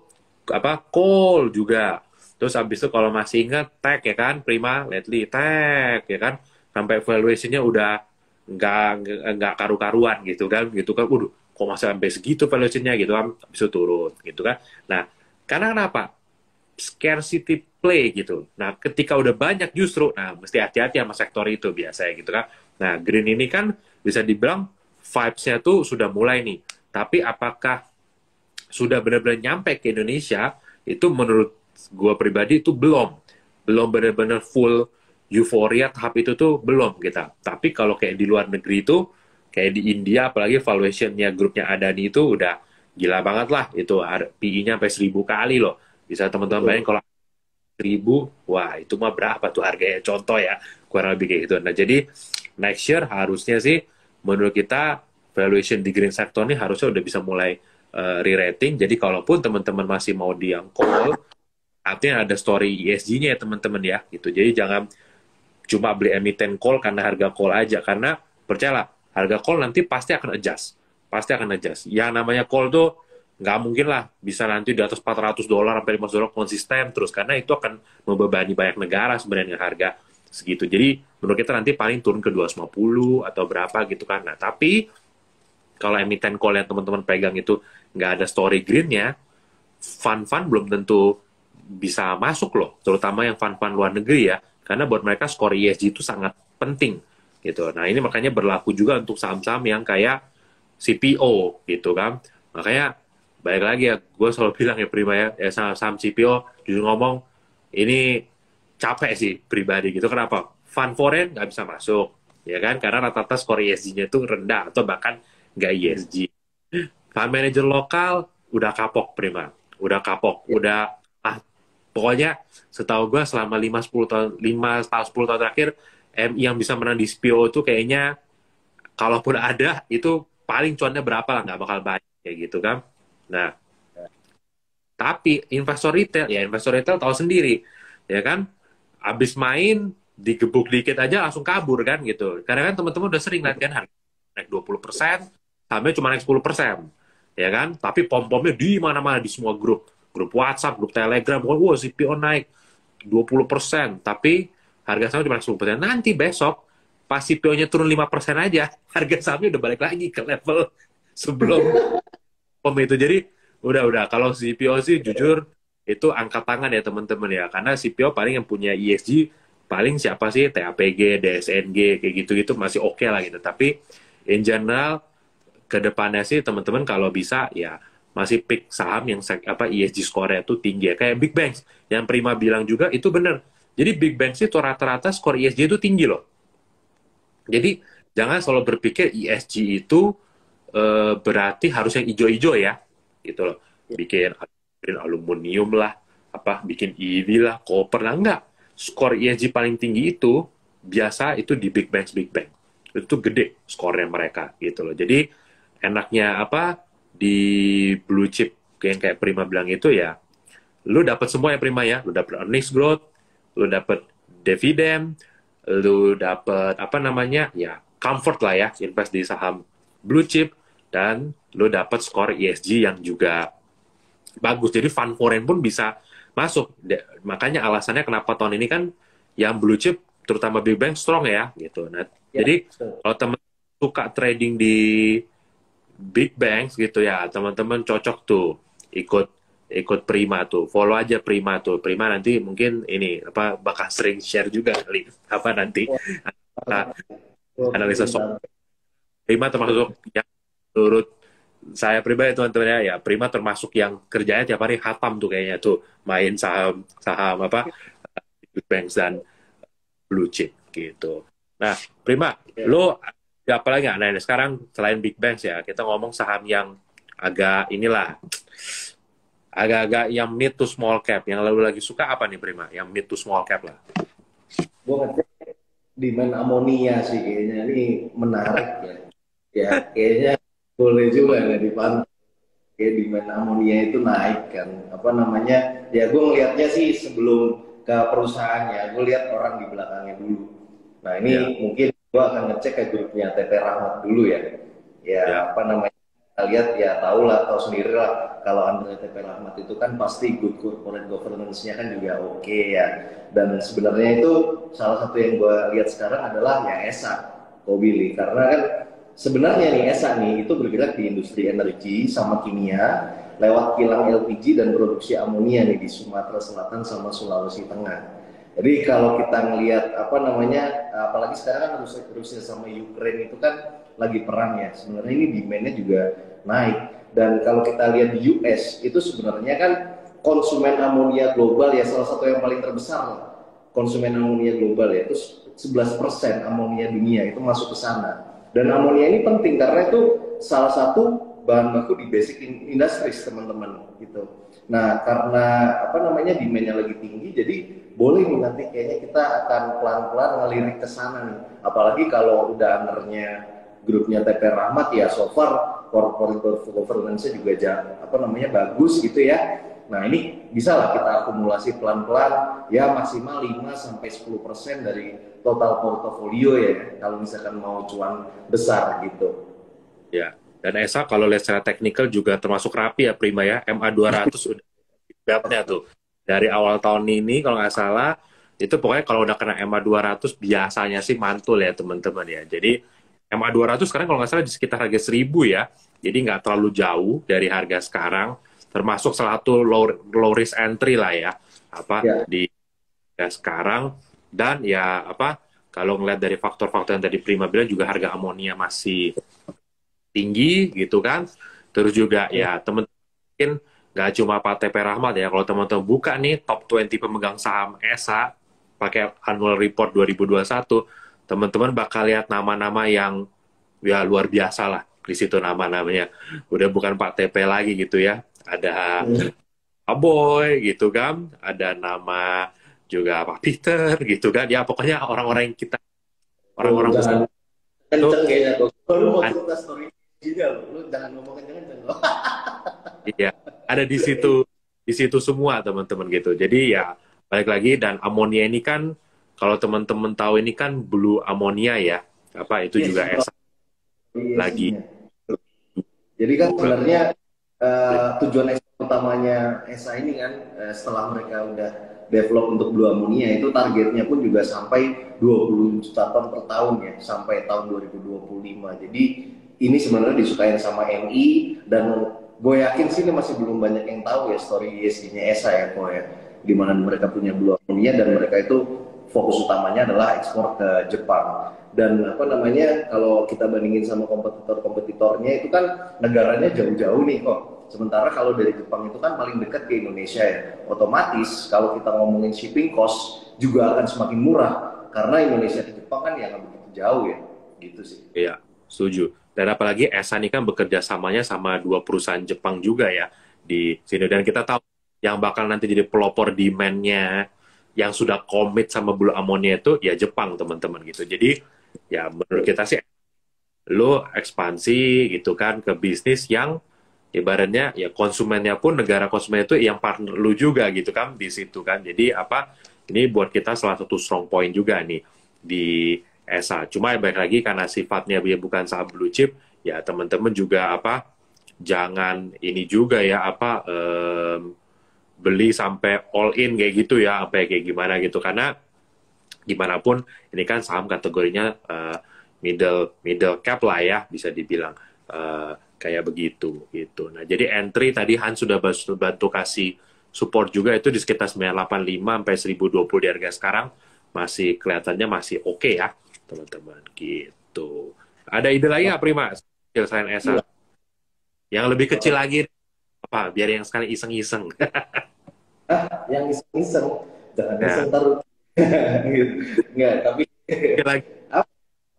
Speaker 1: apa, coal juga. Terus habis itu kalau masih ingat tech ya kan, Prima, lately tech ya kan, sampai valuasinya udah nggak karu-karuan gitu kan, kok masih sampai segitu valuasinya gitu kan, habis itu turun gitu kan. Nah, karena kenapa? Scarcity play gitu. Nah, ketika udah banyak justru, nah mesti hati-hati sama sektor itu biasanya gitu kan. Nah, green ini kan bisa dibilang vibes-nya tuh sudah mulai nih. Tapi apakah sudah benar-benar nyampe ke Indonesia? Itu menurut gue pribadi itu belum. Belum benar-benar full euforia tahap itu tuh belum kita. Tapi kalau kayak di luar negeri itu, kayak di India, apalagi valuation-nya grupnya Adani itu udah gila banget lah. Itu PE-nya sampai 1000 kali loh. Bisa teman-teman bayangin kalau 1000, wah itu mah berapa tuh harganya, contoh ya, kurang lebih kayak gitu. Nah jadi next year harusnya sih menurut kita valuation di green sector ini harusnya udah bisa mulai re-rating. Jadi kalaupun teman-teman masih mau di yang call, artinya ada story ESG-nya ya teman-teman ya gitu. Jadi jangan cuma beli emiten call karena harga call aja, karena percayalah harga call nanti pasti akan adjust, pasti akan adjust. Yang namanya call tuh nggak mungkin lah bisa nanti di atas $400 sampai $500 konsisten terus, karena itu akan membebani banyak negara sebenarnya harga segitu. Jadi menurut kita nanti paling turun ke 250 atau berapa gitu kan. Nah tapi kalau emiten call yang teman-teman pegang itu nggak ada story greennya, fund-fund belum tentu bisa masuk loh, terutama yang fund-fund luar negeri ya, karena buat mereka skor ESG itu sangat penting gitu. Nah ini makanya berlaku juga untuk saham-saham yang kayak CPO gitu kan. Makanya balik lagi ya, gue selalu bilang ya Prima ya saham CPO, jujur ngomong, ini capek sih pribadi gitu. Kenapa? Fund foreign nggak bisa masuk, ya kan? Karena rata-rata skor ESG-nya itu rendah atau bahkan nggak ESG. Fund manager lokal udah kapok Prima, udah kapok,
Speaker 2: Ya.
Speaker 1: udah pokoknya setahu gue selama 10 tahun terakhir MI yang bisa menang di SPO itu kayaknya kalaupun ada itu paling cuannya berapa lah, nggak bakal banyak kayak gitu kan. Nah, tapi investor retail tahu sendiri, ya kan? Abis main, digebuk dikit aja langsung kabur kan gitu. Karena kan teman-teman udah sering lihat kan harga naik 20%, sahamnya cuma naik 10%. Ya kan? Tapi pom-pomnya di mana-mana, di semua grup. Grup WhatsApp, grup Telegram, wah CPO naik 20%, tapi harga saham cuma naik 10%. Nanti besok, pas CPO-nya turun 5% aja, harga sahamnya udah balik lagi ke level sebelum pom itu. Jadi udah kalau CPO sih jujur itu angkat tangan ya teman-teman ya, karena CPO paling yang punya ESG paling siapa sih, TAPG, DSNG kayak gitu-gitu masih oke lah gitu. Tapi in general ke depannya sih teman-teman kalau bisa ya masih pick saham yang ESG score-nya itu tinggi ya. Kayak Big Banks yang Prima bilang juga itu bener. Jadi Big Banks itu rata-rata skor ESG itu tinggi loh. Jadi jangan selalu berpikir ESG itu berarti harus yang ijo-ijo ya, gitu loh. Bikin aluminium lah, bikin EV lah, koper lah, enggak. Skor ESG paling tinggi itu biasa itu di big bank. Itu gede skornya mereka, gitu loh. Jadi enaknya di blue chip yang kayak Prima bilang itu ya, lu dapat semua ya Prima ya, lu dapat earnings growth, lu dapat dividen, lu dapat ya comfort lah ya, invest di saham blue chip, dan lu dapat skor ESG yang juga bagus. Jadi fund foreign pun bisa masuk. Makanya alasannya kenapa tahun ini kan yang blue chip terutama big bank strong ya gitu. Nah,
Speaker 2: Ya,
Speaker 1: jadi
Speaker 2: betul.
Speaker 1: kalau teman suka trading di big banks gitu ya, teman-teman cocok tuh ikut ikut Prima tuh. Follow aja Prima tuh. Prima nanti mungkin ini bakal sering share juga kali nanti
Speaker 2: Wah,
Speaker 1: analisa
Speaker 2: minta.
Speaker 1: Prima termasuk yang menurut saya pribadi teman-teman ya Prima termasuk yang kerjanya tiap hari hatam tuh kayaknya tuh main saham saham big banks dan blue chip gitu. Nah Prima,
Speaker 2: Ya.
Speaker 1: lo ada apa lagi nggak? Nah sekarang selain big banks ya kita ngomong saham yang agak-agak yang mid to small cap, yang lalu lagi suka apa nih Prima? Yang mid to small cap lah.
Speaker 2: Gue ngecek demand amonia sih kayaknya ini menarik ya. Ya, kayaknya boleh juga nggak dipantau. Kayak demand amonia itu naik kan. Apa namanya? Ya gue ngelihatnya sih sebelum ke perusahaannya, gue lihat orang di belakangnya dulu. Nah ini
Speaker 1: Ya,
Speaker 2: mungkin gue akan ngecek ke grupnya TP Rahmat dulu ya. Ya
Speaker 1: ya,
Speaker 2: apa namanya? Kita lihat ya tahu lah, tahu sendiri lah. Kalau Andre TP Rahmat itu kan pasti good corporate governance-nya kan juga oke ya. Dan sebenarnya itu salah satu yang gue lihat sekarang adalah ya ESA, Kobili. Karena kan sebenarnya nih ESA nih itu bergerak di industri energi sama kimia lewat kilang LPG dan produksi amonia nih di Sumatera Selatan sama Sulawesi Tengah. Jadi kalau kita ngelihat apa namanya, apalagi sekarang kan Rusia sama Ukraine itu kan lagi perang ya. Sebenarnya ini demand-nya juga naik. Dan kalau kita lihat di US itu sebenarnya kan konsumen amonia global ya salah satu yang paling terbesar lah. Konsumen amonia global ya itu 11% amonia dunia itu masuk ke sana. Dan amonia ini penting karena itu salah satu bahan baku di basic industries teman-teman gitu. Nah karena apa namanya demandnya lagi tinggi, jadi boleh nih nanti kayaknya kita akan pelan-pelan ngelirik ke sana nih. Apalagi kalau udah undernya grupnya TP Rahmat ya so far corporate governance-nya juga apa namanya bagus gitu ya. Nah ini bisa lah kita akumulasi pelan-pelan ya maksimal 5-10% dari total portofolio ya kalau misalkan mau cuan besar gitu.
Speaker 1: ya. Dan ESA kalau lihat secara teknikal juga termasuk rapi ya Prima ya. MA 200 udah beatnya tuh. Dari awal tahun ini kalau nggak salah, itu pokoknya kalau udah kena MA 200 biasanya sih mantul ya teman-teman ya. Jadi MA 200 sekarang kalau nggak salah di sekitar harga 1000 ya. Jadi nggak terlalu jauh dari harga sekarang. Termasuk salah satu low risk entry lah ya.
Speaker 2: Ya,
Speaker 1: Di harga sekarang. Dan ya kalau ngeliat dari faktor-faktor yang tadi Prima bilang juga harga amonia masih tinggi gitu kan. Terus juga ya teman mungkin nggak cuma Pak TP Rahmat ya, kalau teman-teman buka nih top 20 pemegang saham ESA pakai annual report 2021, teman-teman bakal lihat nama-nama yang ya luar biasa lah di situ nama-namanya. Udah bukan Pak TP lagi gitu ya. Ada Pak Boy gitu kan, ada nama juga Pak Peter gitu kan. Ya pokoknya orang-orang yang kita orang-orang besar
Speaker 2: Jangan
Speaker 1: itu
Speaker 2: kenceng kayaknya kok. Lu mau
Speaker 1: ada,
Speaker 2: cerita story juga lu jangan ngomong kenceng-kenceng loh.
Speaker 1: ya, ada di situ semua teman-teman gitu. Jadi ya balik lagi dan amonia ini kan kalau teman-teman tahu ini kan blue amonia ya. Apa itu
Speaker 2: Yes,
Speaker 1: juga ESA lagi.
Speaker 2: yes. Jadi kan sebenarnya tujuan ekspor utamanya ESA ini kan setelah mereka udah develop untuk blue ammonia itu targetnya pun juga sampai 20 juta ton per tahun ya sampai tahun 2025. Jadi ini sebenarnya disukain sama MI dan gue yakin sih ini masih belum banyak yang tahu ya story ESG-nya ESA ya kok ya, di mana mereka punya blue ammonia dan mereka itu fokus utamanya adalah ekspor ke Jepang. Dan apa namanya kalau kita bandingin sama kompetitor-kompetitornya itu kan negaranya jauh-jauh nih kok. Sementara kalau dari Jepang itu kan paling dekat ke Indonesia ya. Otomatis kalau kita ngomongin shipping cost juga akan semakin murah karena Indonesia ke Jepang kan ya nggak begitu jauh ya. Gitu sih.
Speaker 1: Iya, setuju. Dan apalagi ESA ini kan bekerja samanya sama dua perusahaan Jepang juga ya di sini. Dan kita tahu yang bakal nanti jadi pelopor demand-nya yang sudah komit sama blue ammonia itu ya Jepang teman-teman gitu. Jadi ya menurut kita sih lo ekspansi gitu kan ke bisnis yang ibaratnya ya konsumennya pun negara konsumen itu yang partner lu juga gitu kan di situ kan. Jadi apa ini buat kita salah satu strong point juga nih di ESA. Cuma baik lagi karena sifatnya dia bukan saham blue chip ya teman-teman juga apa jangan ini juga ya apa beli sampai all in kayak gitu ya apa kayak gimana gitu karena gimana pun ini kan saham kategorinya middle cap lah ya bisa dibilang kayak begitu gitu. Nah jadi entry tadi Han sudah bantu kasih support juga itu di sekitar 985 sampai 1020 di harga sekarang masih kelihatannya masih oke ya teman-teman gitu. Ada ide lagi nggak Prima selain ESA yang lebih kecil lagi apa biar yang sekali iseng-iseng.
Speaker 2: Yang iseng-iseng jangan
Speaker 1: Ya,
Speaker 2: iseng taruh. Enggak, tapi
Speaker 1: lagi.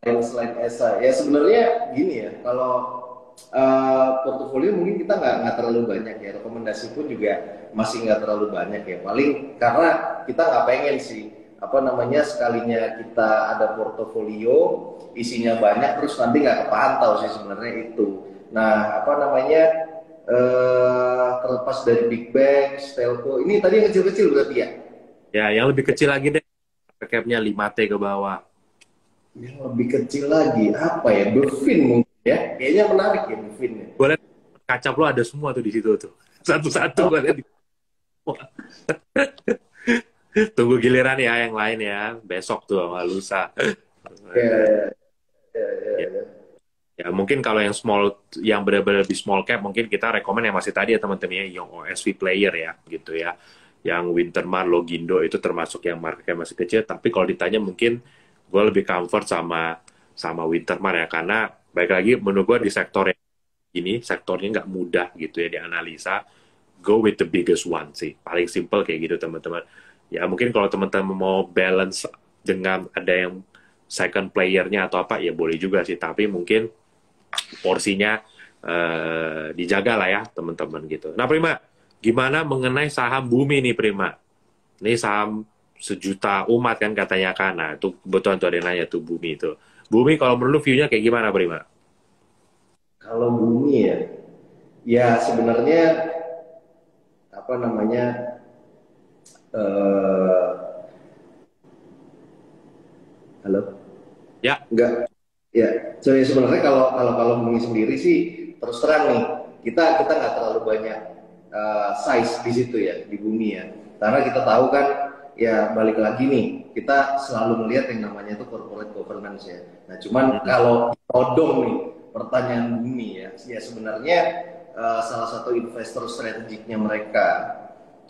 Speaker 2: selain ESA ya sebenarnya gini ya kalau portofolio mungkin kita nggak terlalu banyak ya, rekomendasi pun juga masih nggak terlalu banyak ya, paling karena kita nggak pengen sih apa namanya sekalinya kita ada portofolio isinya banyak terus nanti nggak kepantau sih sebenarnya itu. Nah apa namanya terlepas dari Big Bang, Stelco ini tadi yang kecil-kecil berarti ya.
Speaker 1: Ya, yang lebih kecil lagi deh. Capnya 5T ke bawah.
Speaker 2: Yang lebih kecil lagi apa ya, Bevin mungkin ya, kayaknya menarik ya Bevin ya.
Speaker 1: Gue liat kacap lo ada semua tuh di situ tuh. Satu-satu gue liat. Tunggu giliran ya yang lain ya. Besok tuh sama lusa.
Speaker 2: Ya, ya, ya,
Speaker 1: Ya,
Speaker 2: ya.
Speaker 1: ya, mungkin kalau yang small, yang benar-benar di small cap, mungkin kita rekomend yang masih tadi ya teman-teman ya, yang OSV player ya, gitu ya. Yang Winterman, Logindo itu termasuk yang marketnya masih kecil. Tapi kalau ditanya mungkin gue lebih comfort sama Winterman ya, karena baik lagi menurut gue di sektor yang ini, sektornya nggak mudah gitu ya dianalisa. Go with the biggest one sih, paling simple kayak gitu teman-teman. Ya mungkin kalau teman-teman mau balance dengan ada yang second playernya atau apa ya boleh juga sih, tapi mungkin porsinya dijaga lah ya teman-teman gitu. Nah Prima, gimana mengenai saham Bumi nih Prima? Ini saham sejuta umat kan katanya kan, nah itu kebetulan tuh ada yang nanya tuh Bumi itu. Bumi kalau menurut lu view-nya kayak gimana Prima?
Speaker 2: Kalau Bumi ya, ya sebenarnya apa namanya eh halo,
Speaker 1: Ya,
Speaker 2: enggak ya. So, ya sebenarnya kalau Bumi sendiri sih terus terang nih kita nggak terlalu banyak size di situ ya di Bumi ya, karena kita tahu kan ya balik lagi nih kita selalu melihat yang namanya itu corporate governance ya. Nah cuman kalau todong nih pertanyaan Bumi ya, ya sebenarnya salah satu investor strategiknya mereka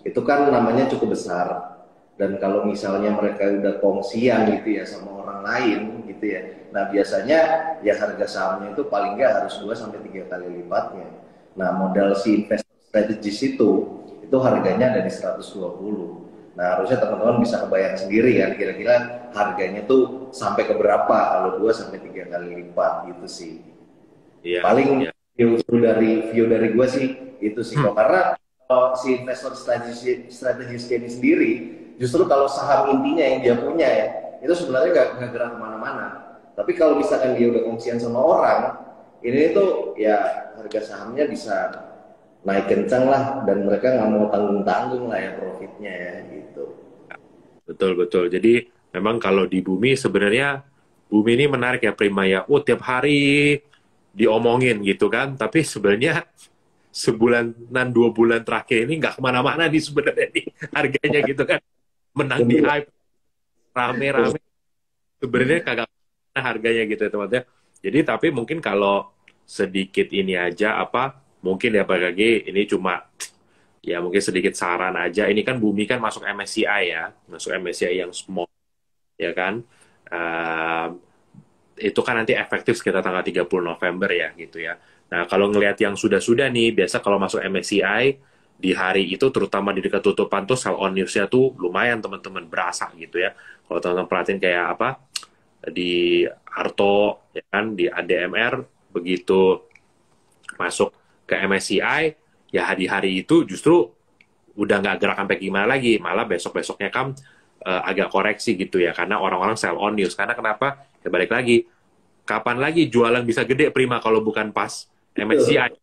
Speaker 2: itu kan namanya cukup besar, dan kalau misalnya mereka udah kongsian gitu ya sama orang lain gitu ya, nah biasanya ya harga sahamnya itu paling nggak harus 2 sampai 3 kali lipatnya. Nah modal si investor strategis itu harganya ada di 120. Nah, harusnya teman-teman bisa kebayang sendiri kan, kira-kira harganya tuh sampai ke berapa, kalau 2 sampai 3 kali lipat gitu sih.
Speaker 1: Iya,
Speaker 2: Paling
Speaker 1: iya.
Speaker 2: view dari gue sih itu sih
Speaker 1: Hmm,
Speaker 2: kok, karena si investor strategis ini sendiri, justru kalau saham intinya yang dia punya ya, itu sebenarnya nggak gerak kemana-mana. Tapi kalau misalkan dia udah kongsian sama orang, ini tuh ya harga sahamnya bisa naik kencang lah, dan mereka nggak mau tanggung-tanggung lah ya profitnya ya gitu.
Speaker 1: betul, betul. Jadi memang kalau di bumi sebenarnya bumi ini menarik ya Prima ya. Oh, tiap hari diomongin gitu kan. Tapi sebenarnya sebulanan 2 bulan terakhir ini nggak kemana-mana nih sebenarnya nih harganya gitu kan. Menang di
Speaker 2: Bener.
Speaker 1: hype rame-rame sebenarnya kagak kemana harganya gitu ya teman-teman. Jadi tapi mungkin kalau sedikit ini aja apa mungkin ya Pak Gagi ini cuma ya mungkin sedikit saran aja. Ini kan bumi kan masuk MSCI ya, masuk MSCI yang small ya kan. Ehm, itu kan nanti efektif sekitar tanggal 30 November ya gitu ya. Nah, kalau ngelihat yang sudah-sudah nih, biasa kalau masuk MSCI di hari itu terutama di dekat tutupan tuh sell on news-nya tuh lumayan teman-teman berasa gitu ya. Kalau teman-teman perhatiin kayak apa di Arto ya kan di ADMR begitu masuk ke MSCI ya hari-hari itu justru udah nggak gerak sampai gimana lagi, malah besok-besoknya kan agak koreksi gitu ya karena orang-orang sell on news. Karena kenapa? Ya balik lagi, kapan lagi jualan bisa gede Prima kalau bukan pas MSCI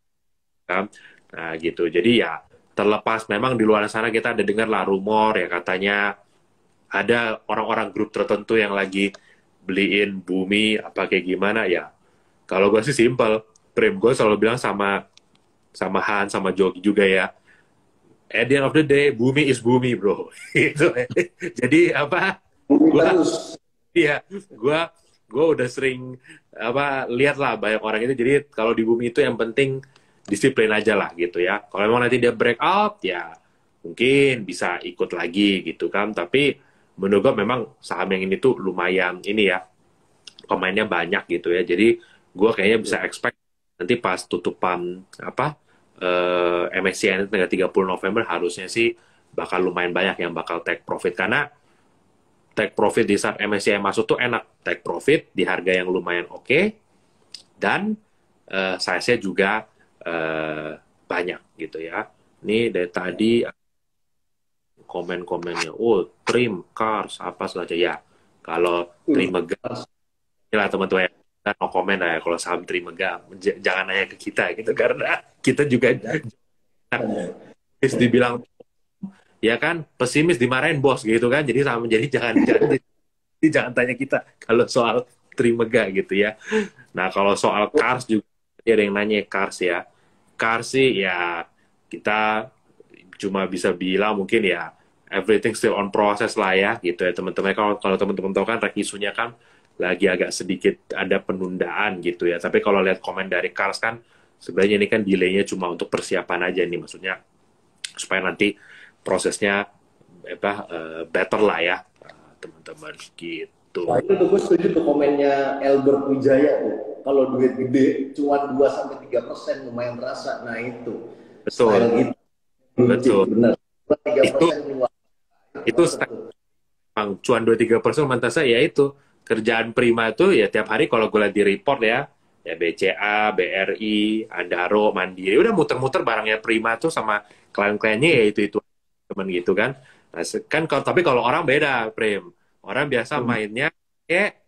Speaker 1: kan? Nah gitu. Jadi ya terlepas memang di luar sana kita ada dengar lah rumor ya katanya ada orang-orang grup tertentu yang lagi beliin bumi apa kayak gimana ya. Kalau gue sih simple, Prim gue selalu bilang sama sama Han sama Jogi juga ya. At the end of the day, bumi is bumi bro. Gitu. Jadi apa?
Speaker 2: Bumi
Speaker 1: Gue
Speaker 2: terus.
Speaker 1: iya, gue udah sering apa lihat lah banyak orang itu. Jadi kalau di bumi itu yang penting disiplin aja lah gitu ya. Kalau memang nanti dia break out ya mungkin bisa ikut lagi gitu kan. Tapi menurut gue memang saham yang ini tuh lumayan ini ya pemainnya banyak gitu ya. Jadi gue kayaknya bisa expect nanti pas tutupan apa MSCI nanti tanggal 30 November harusnya sih bakal lumayan banyak yang bakal take profit karena take profit di saat MSCI masuk tuh enak take profit di harga yang lumayan oke dan size-nya juga banyak gitu ya. Ini dari tadi komen-komennya, oh trim, cars, apa saja ya. Kalau trim lah teman-teman ya kita no comment lah ya kalau saham Trimega jangan nanya ke kita gitu karena kita juga dibilang ya kan pesimis dimarahin bos gitu kan jadi sama jadi jangan tanya kita kalau soal Trimega gitu ya. Nah kalau soal cars juga ada yang nanya cars ya. Cars sih ya kita cuma bisa bilang mungkin ya everything still on process lah ya gitu ya teman-teman. Kalau teman-teman tahu kan isunya kan lagi agak sedikit ada penundaan gitu ya. Tapi kalau lihat komen dari Cars kan sebenarnya ini kan delay-nya cuma untuk persiapan aja nih maksudnya supaya nanti prosesnya apa better lah ya teman-teman gitu.
Speaker 2: Nah, itu tuh gue setuju tuh komennya Albert Wijaya tuh. Kalau duit gede cuma 2 sampai 3% lumayan terasa. Nah itu style
Speaker 1: Betul,
Speaker 2: gitu. Lucu,
Speaker 1: betul.
Speaker 2: bener. 2 tiga
Speaker 1: Itu
Speaker 2: persen keluar.
Speaker 1: itu
Speaker 2: Mantep tuh.
Speaker 1: cuan 2-3% mantan saya ya itu kerjaan prima itu ya tiap hari kalau gue lihat di report ya BCA, BRI, Andaro, Mandiri udah muter-muter barangnya prima tuh sama klien-kliennya ya itu teman gitu kan. Nah, kan kalau tapi kalau orang beda Prim orang biasa mainnya kayak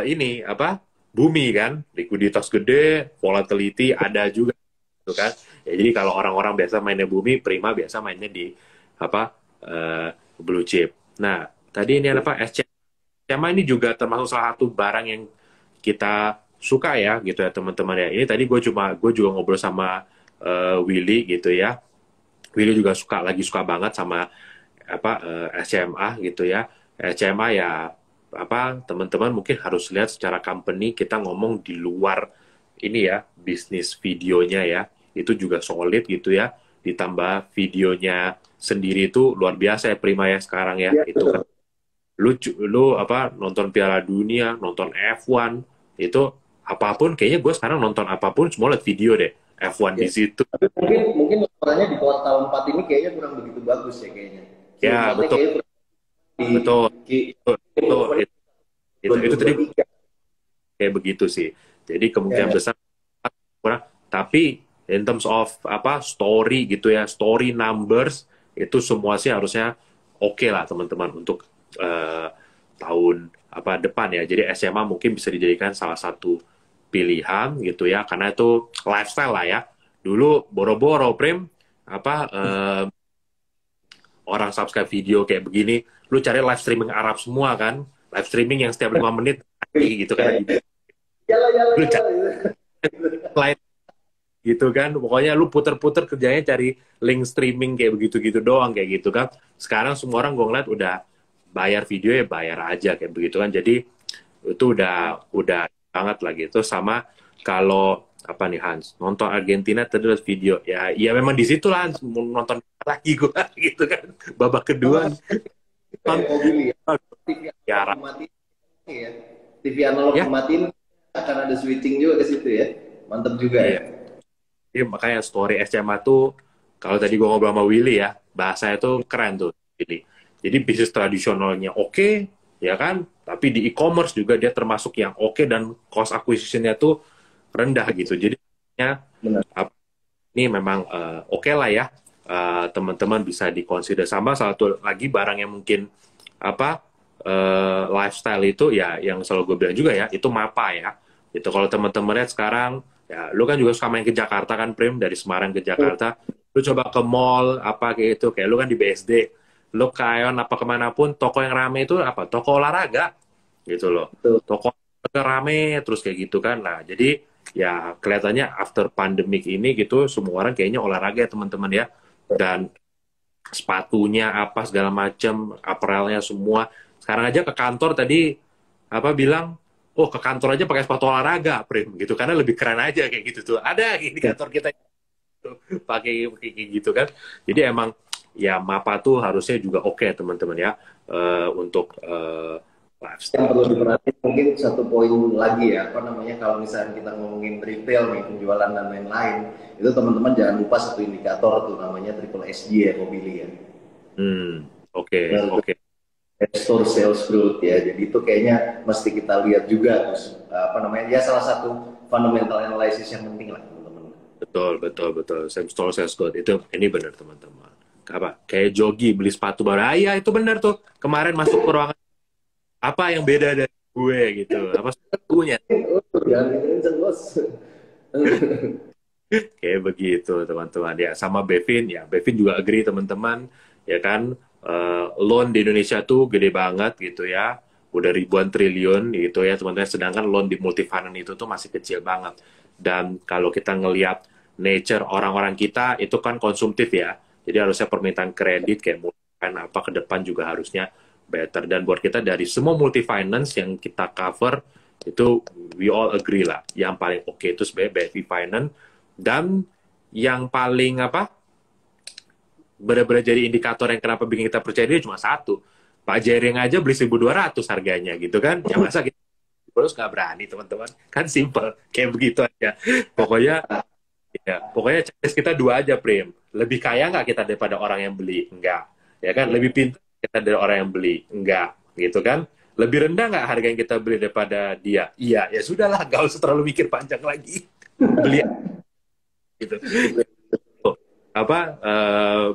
Speaker 1: ini apa bumi kan likuiditas gede volatility ada juga gitu kan ya jadi kalau orang-orang biasa mainnya bumi prima biasa mainnya di apa blue chip. Nah tadi ini apa SCMA ini juga termasuk salah satu barang yang kita suka ya gitu ya teman-teman ya. Ini tadi gue juga ngobrol sama Willy gitu ya. Willy juga lagi suka banget sama apa SCMA gitu ya. SCMA ya apa teman-teman mungkin harus lihat secara company kita ngomong di luar ini ya bisnis videonya ya itu juga solid gitu ya ditambah videonya sendiri itu luar biasa ya Prima ya sekarang ya
Speaker 2: Iya,
Speaker 1: itu kan
Speaker 2: betul.
Speaker 1: lu apa nonton Piala Dunia nonton F1 itu apapun kayaknya gue sekarang nonton apapun semua lihat video deh F1 di
Speaker 2: Ya.
Speaker 1: situ.
Speaker 2: Tapi mungkin laporannya di kuartal 4 ini kayaknya kurang begitu bagus ya kayaknya.
Speaker 1: Ya,
Speaker 2: Q4-nya
Speaker 1: betul,
Speaker 2: kayaknya kurang di
Speaker 1: betul,
Speaker 2: Q
Speaker 1: itu, itu, itu tadi
Speaker 2: 2023.
Speaker 1: kayak begitu sih. Jadi kemungkinan
Speaker 2: Ya,
Speaker 1: besar kurang. Tapi in terms of apa story gitu ya, story numbers itu semua sih harusnya oke lah teman-teman untuk eh, tahun apa depan ya. Jadi SMA mungkin bisa dijadikan salah satu pilihan gitu ya, karena itu lifestyle lah ya. Dulu boro-boro Prim apa orang subscribe video kayak begini, lu cari live streaming Arab semua kan, live streaming yang setiap 5 menit gitu kan,
Speaker 2: ya. Yala, yala,
Speaker 1: lu
Speaker 2: yala,
Speaker 1: cari
Speaker 2: gitu.
Speaker 1: lain gitu kan, pokoknya lu puter-puter kerjanya cari link streaming kayak begitu-gitu doang kayak gitu kan. Sekarang semua orang gue ngeliat udah bayar video ya bayar aja kayak begitu kan, jadi itu udah banget lagi itu. Sama kalau apa nih Hans nonton Argentina tadi liat video ya, ya memang di situ lah Hans mau nonton lagi gue gitu kan, babak kedua
Speaker 2: Sama kayak mobil ya. TV
Speaker 1: ya
Speaker 2: analog dimatiin ya. TV analog
Speaker 1: ya
Speaker 2: dimatiin akan ada switching juga ke situ ya. Mantap juga ya.
Speaker 1: iya. Iya, makanya story SMA tuh, kalau tadi gue ngobrol sama Willy ya, bahasanya tuh keren tuh, Willy. Jadi bisnis tradisionalnya oke, ya kan? Tapi di e-commerce juga dia termasuk yang oke dan cost acquisition-nya tuh rendah gitu. Jadi ya,
Speaker 2: Benar.
Speaker 1: ini memang oke lah ya, teman-teman bisa dikonsider. Sama satu lagi barang yang mungkin apa lifestyle itu ya, yang selalu gue bilang juga ya, itu mapa ya. Itu kalau teman-teman lihat sekarang, ya lu kan juga suka main ke Jakarta kan, Prim, dari Semarang ke Jakarta. Lu coba ke mall apa kayak itu, kayak lu kan di BSD, lu ke Aeon apa kemanapun, toko yang rame itu apa? Toko olahraga gitu loh.
Speaker 2: Betul.
Speaker 1: Toko olahraga rame terus kayak gitu kan. Nah, jadi ya kelihatannya after pandemic ini gitu, semua orang kayaknya olahraga ya teman-teman ya. Dan sepatunya apa segala macam, apparelnya semua. Sekarang aja ke kantor tadi apa bilang, oh ke kantor aja pakai sepatu olahraga, Prim, gitu karena lebih keren aja kayak gitu tuh. Ada di kantor kita tuh, pakai kayak gitu kan. Jadi emang ya mapa tuh harusnya juga oke teman-teman ya, untuk
Speaker 2: Yang perlu
Speaker 1: lifestyle.
Speaker 2: diperhatikan mungkin satu poin lagi ya, apa namanya, kalau misalnya kita ngomongin retail nih, penjualan dan lain-lain, itu teman-teman jangan lupa satu indikator tuh namanya triple SG ya, Mobili ya.
Speaker 1: Oke,
Speaker 2: Nah, itu
Speaker 1: oke.
Speaker 2: store sales growth ya. Jadi itu kayaknya mesti kita lihat juga terus apa namanya, ya salah satu fundamental analysis yang penting lah teman-teman.
Speaker 1: Betul, betul, betul. Same store, sales code. Itu, ini benar, teman-teman. Apa? Kayak Jogi beli sepatu baru. Ah, iya, itu benar tuh. Kemarin masuk ke ruangan, apa yang beda dari gue gitu. Apa sepatunya?
Speaker 2: Oh, jangan kenceng bos.
Speaker 1: Kayak begitu, teman-teman. Ya, sama Bevin. Ya, Bevin juga agree, teman-teman. Ya kan, loan di Indonesia tuh gede banget gitu ya. Udah ribuan triliun gitu ya, teman-teman. Sedangkan loan di multifinance itu tuh masih kecil banget. Dan kalau kita ngelihat nature orang-orang kita, itu kan konsumtif ya. Jadi harusnya permintaan kredit kayak multifinance apa ke depan juga harusnya better. Dan buat kita dari semua multifinance yang kita cover, itu we all agree lah. Yang paling oke itu sebenarnya BSV Finance, dan yang paling apa benar-benar jadi indikator yang kenapa bikin kita percaya dia cuma satu. Pak Jering aja beli 1.200 harganya gitu kan. Ya masa kita terus nggak berani teman-teman. Kan simple. Kayak begitu aja. Pokoknya ya, pokoknya checklist kita dua aja, Prim. Lebih kaya nggak kita daripada orang yang beli? Enggak. Ya kan? Lebih pintar kita dari orang yang beli? Enggak. Gitu kan? Lebih rendah nggak harga yang kita beli daripada dia? Iya. Ya sudahlah. Gak usah terlalu mikir panjang lagi. Beli gitu. Apa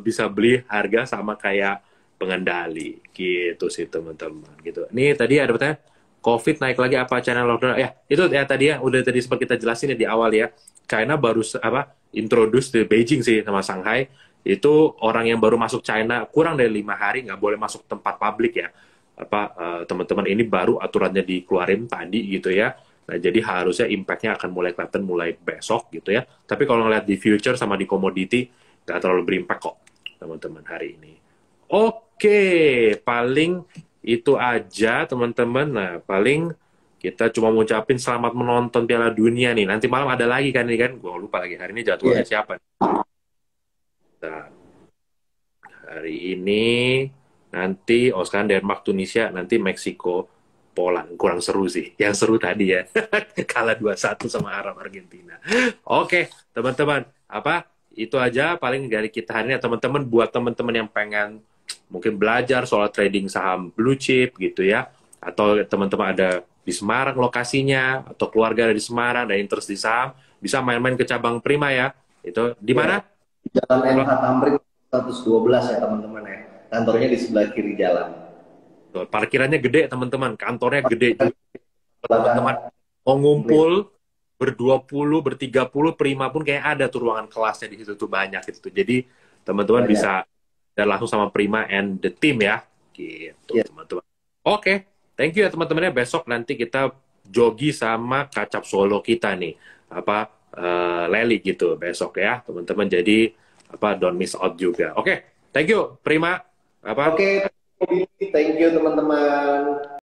Speaker 1: bisa beli harga sama kayak pengendali gitu sih teman-teman gitu. Nih tadi ada pertanyaan, COVID naik lagi apa China lockdown? Ya itu ya tadi ya udah tadi sempat kita jelasin ya di awal ya. China baru apa introduce di Beijing sih sama Shanghai, itu orang yang baru masuk China kurang dari 5 hari nggak boleh masuk tempat publik ya. Apa teman-teman, ini baru aturannya dikeluarin tadi gitu ya. Nah, jadi harusnya impact-nya akan mulai kelihatan mulai besok gitu ya. Tapi kalau ngeliat di future sama di commodity, nggak terlalu berimpact kok, teman-teman, hari ini. Oke, paling itu aja, teman-teman. Nah, paling kita cuma mau ucapin selamat menonton Piala Dunia nih. Nanti malam ada lagi kan, ini kan? Gue lupa lagi, hari ini jadwalnya
Speaker 2: Iya.
Speaker 1: siapa? Nah, hari ini nanti, oh sekarang Denmark, Tunisia, nanti Meksiko, Poland. Kurang seru sih. Yang seru tadi ya. Kalah 2-1 sama Arab Argentina. Oke, teman-teman. Itu aja paling dari kita hari ini. Teman-teman, buat teman-teman yang pengen mungkin belajar soal trading saham blue chip gitu ya. Atau teman-teman ada di Semarang lokasinya, atau keluarga ada di Semarang, dan interest di saham, bisa main-main ke cabang Prima ya. Itu di mana?
Speaker 2: Jalan MH Tamrin 112 ya teman-teman ya. Kantornya di sebelah kiri jalan.
Speaker 1: Tuh, parkirannya gede teman-teman, kantornya gede juga.
Speaker 2: Belakang.
Speaker 1: Teman-teman mau ngumpul ber-20, ber-30, Prima pun kayak ada tuh ruangan kelasnya di situ tuh banyak gitu. Jadi teman-teman bisa dan langsung sama Prima and the team ya. Gitu teman-teman. Oke, thank you ya teman-teman ya. Besok nanti kita jogi sama kacap solo kita nih. Leli gitu besok ya teman-teman. Jadi don't miss out juga. Oke, thank you Prima.
Speaker 2: Oke, thank you teman-teman.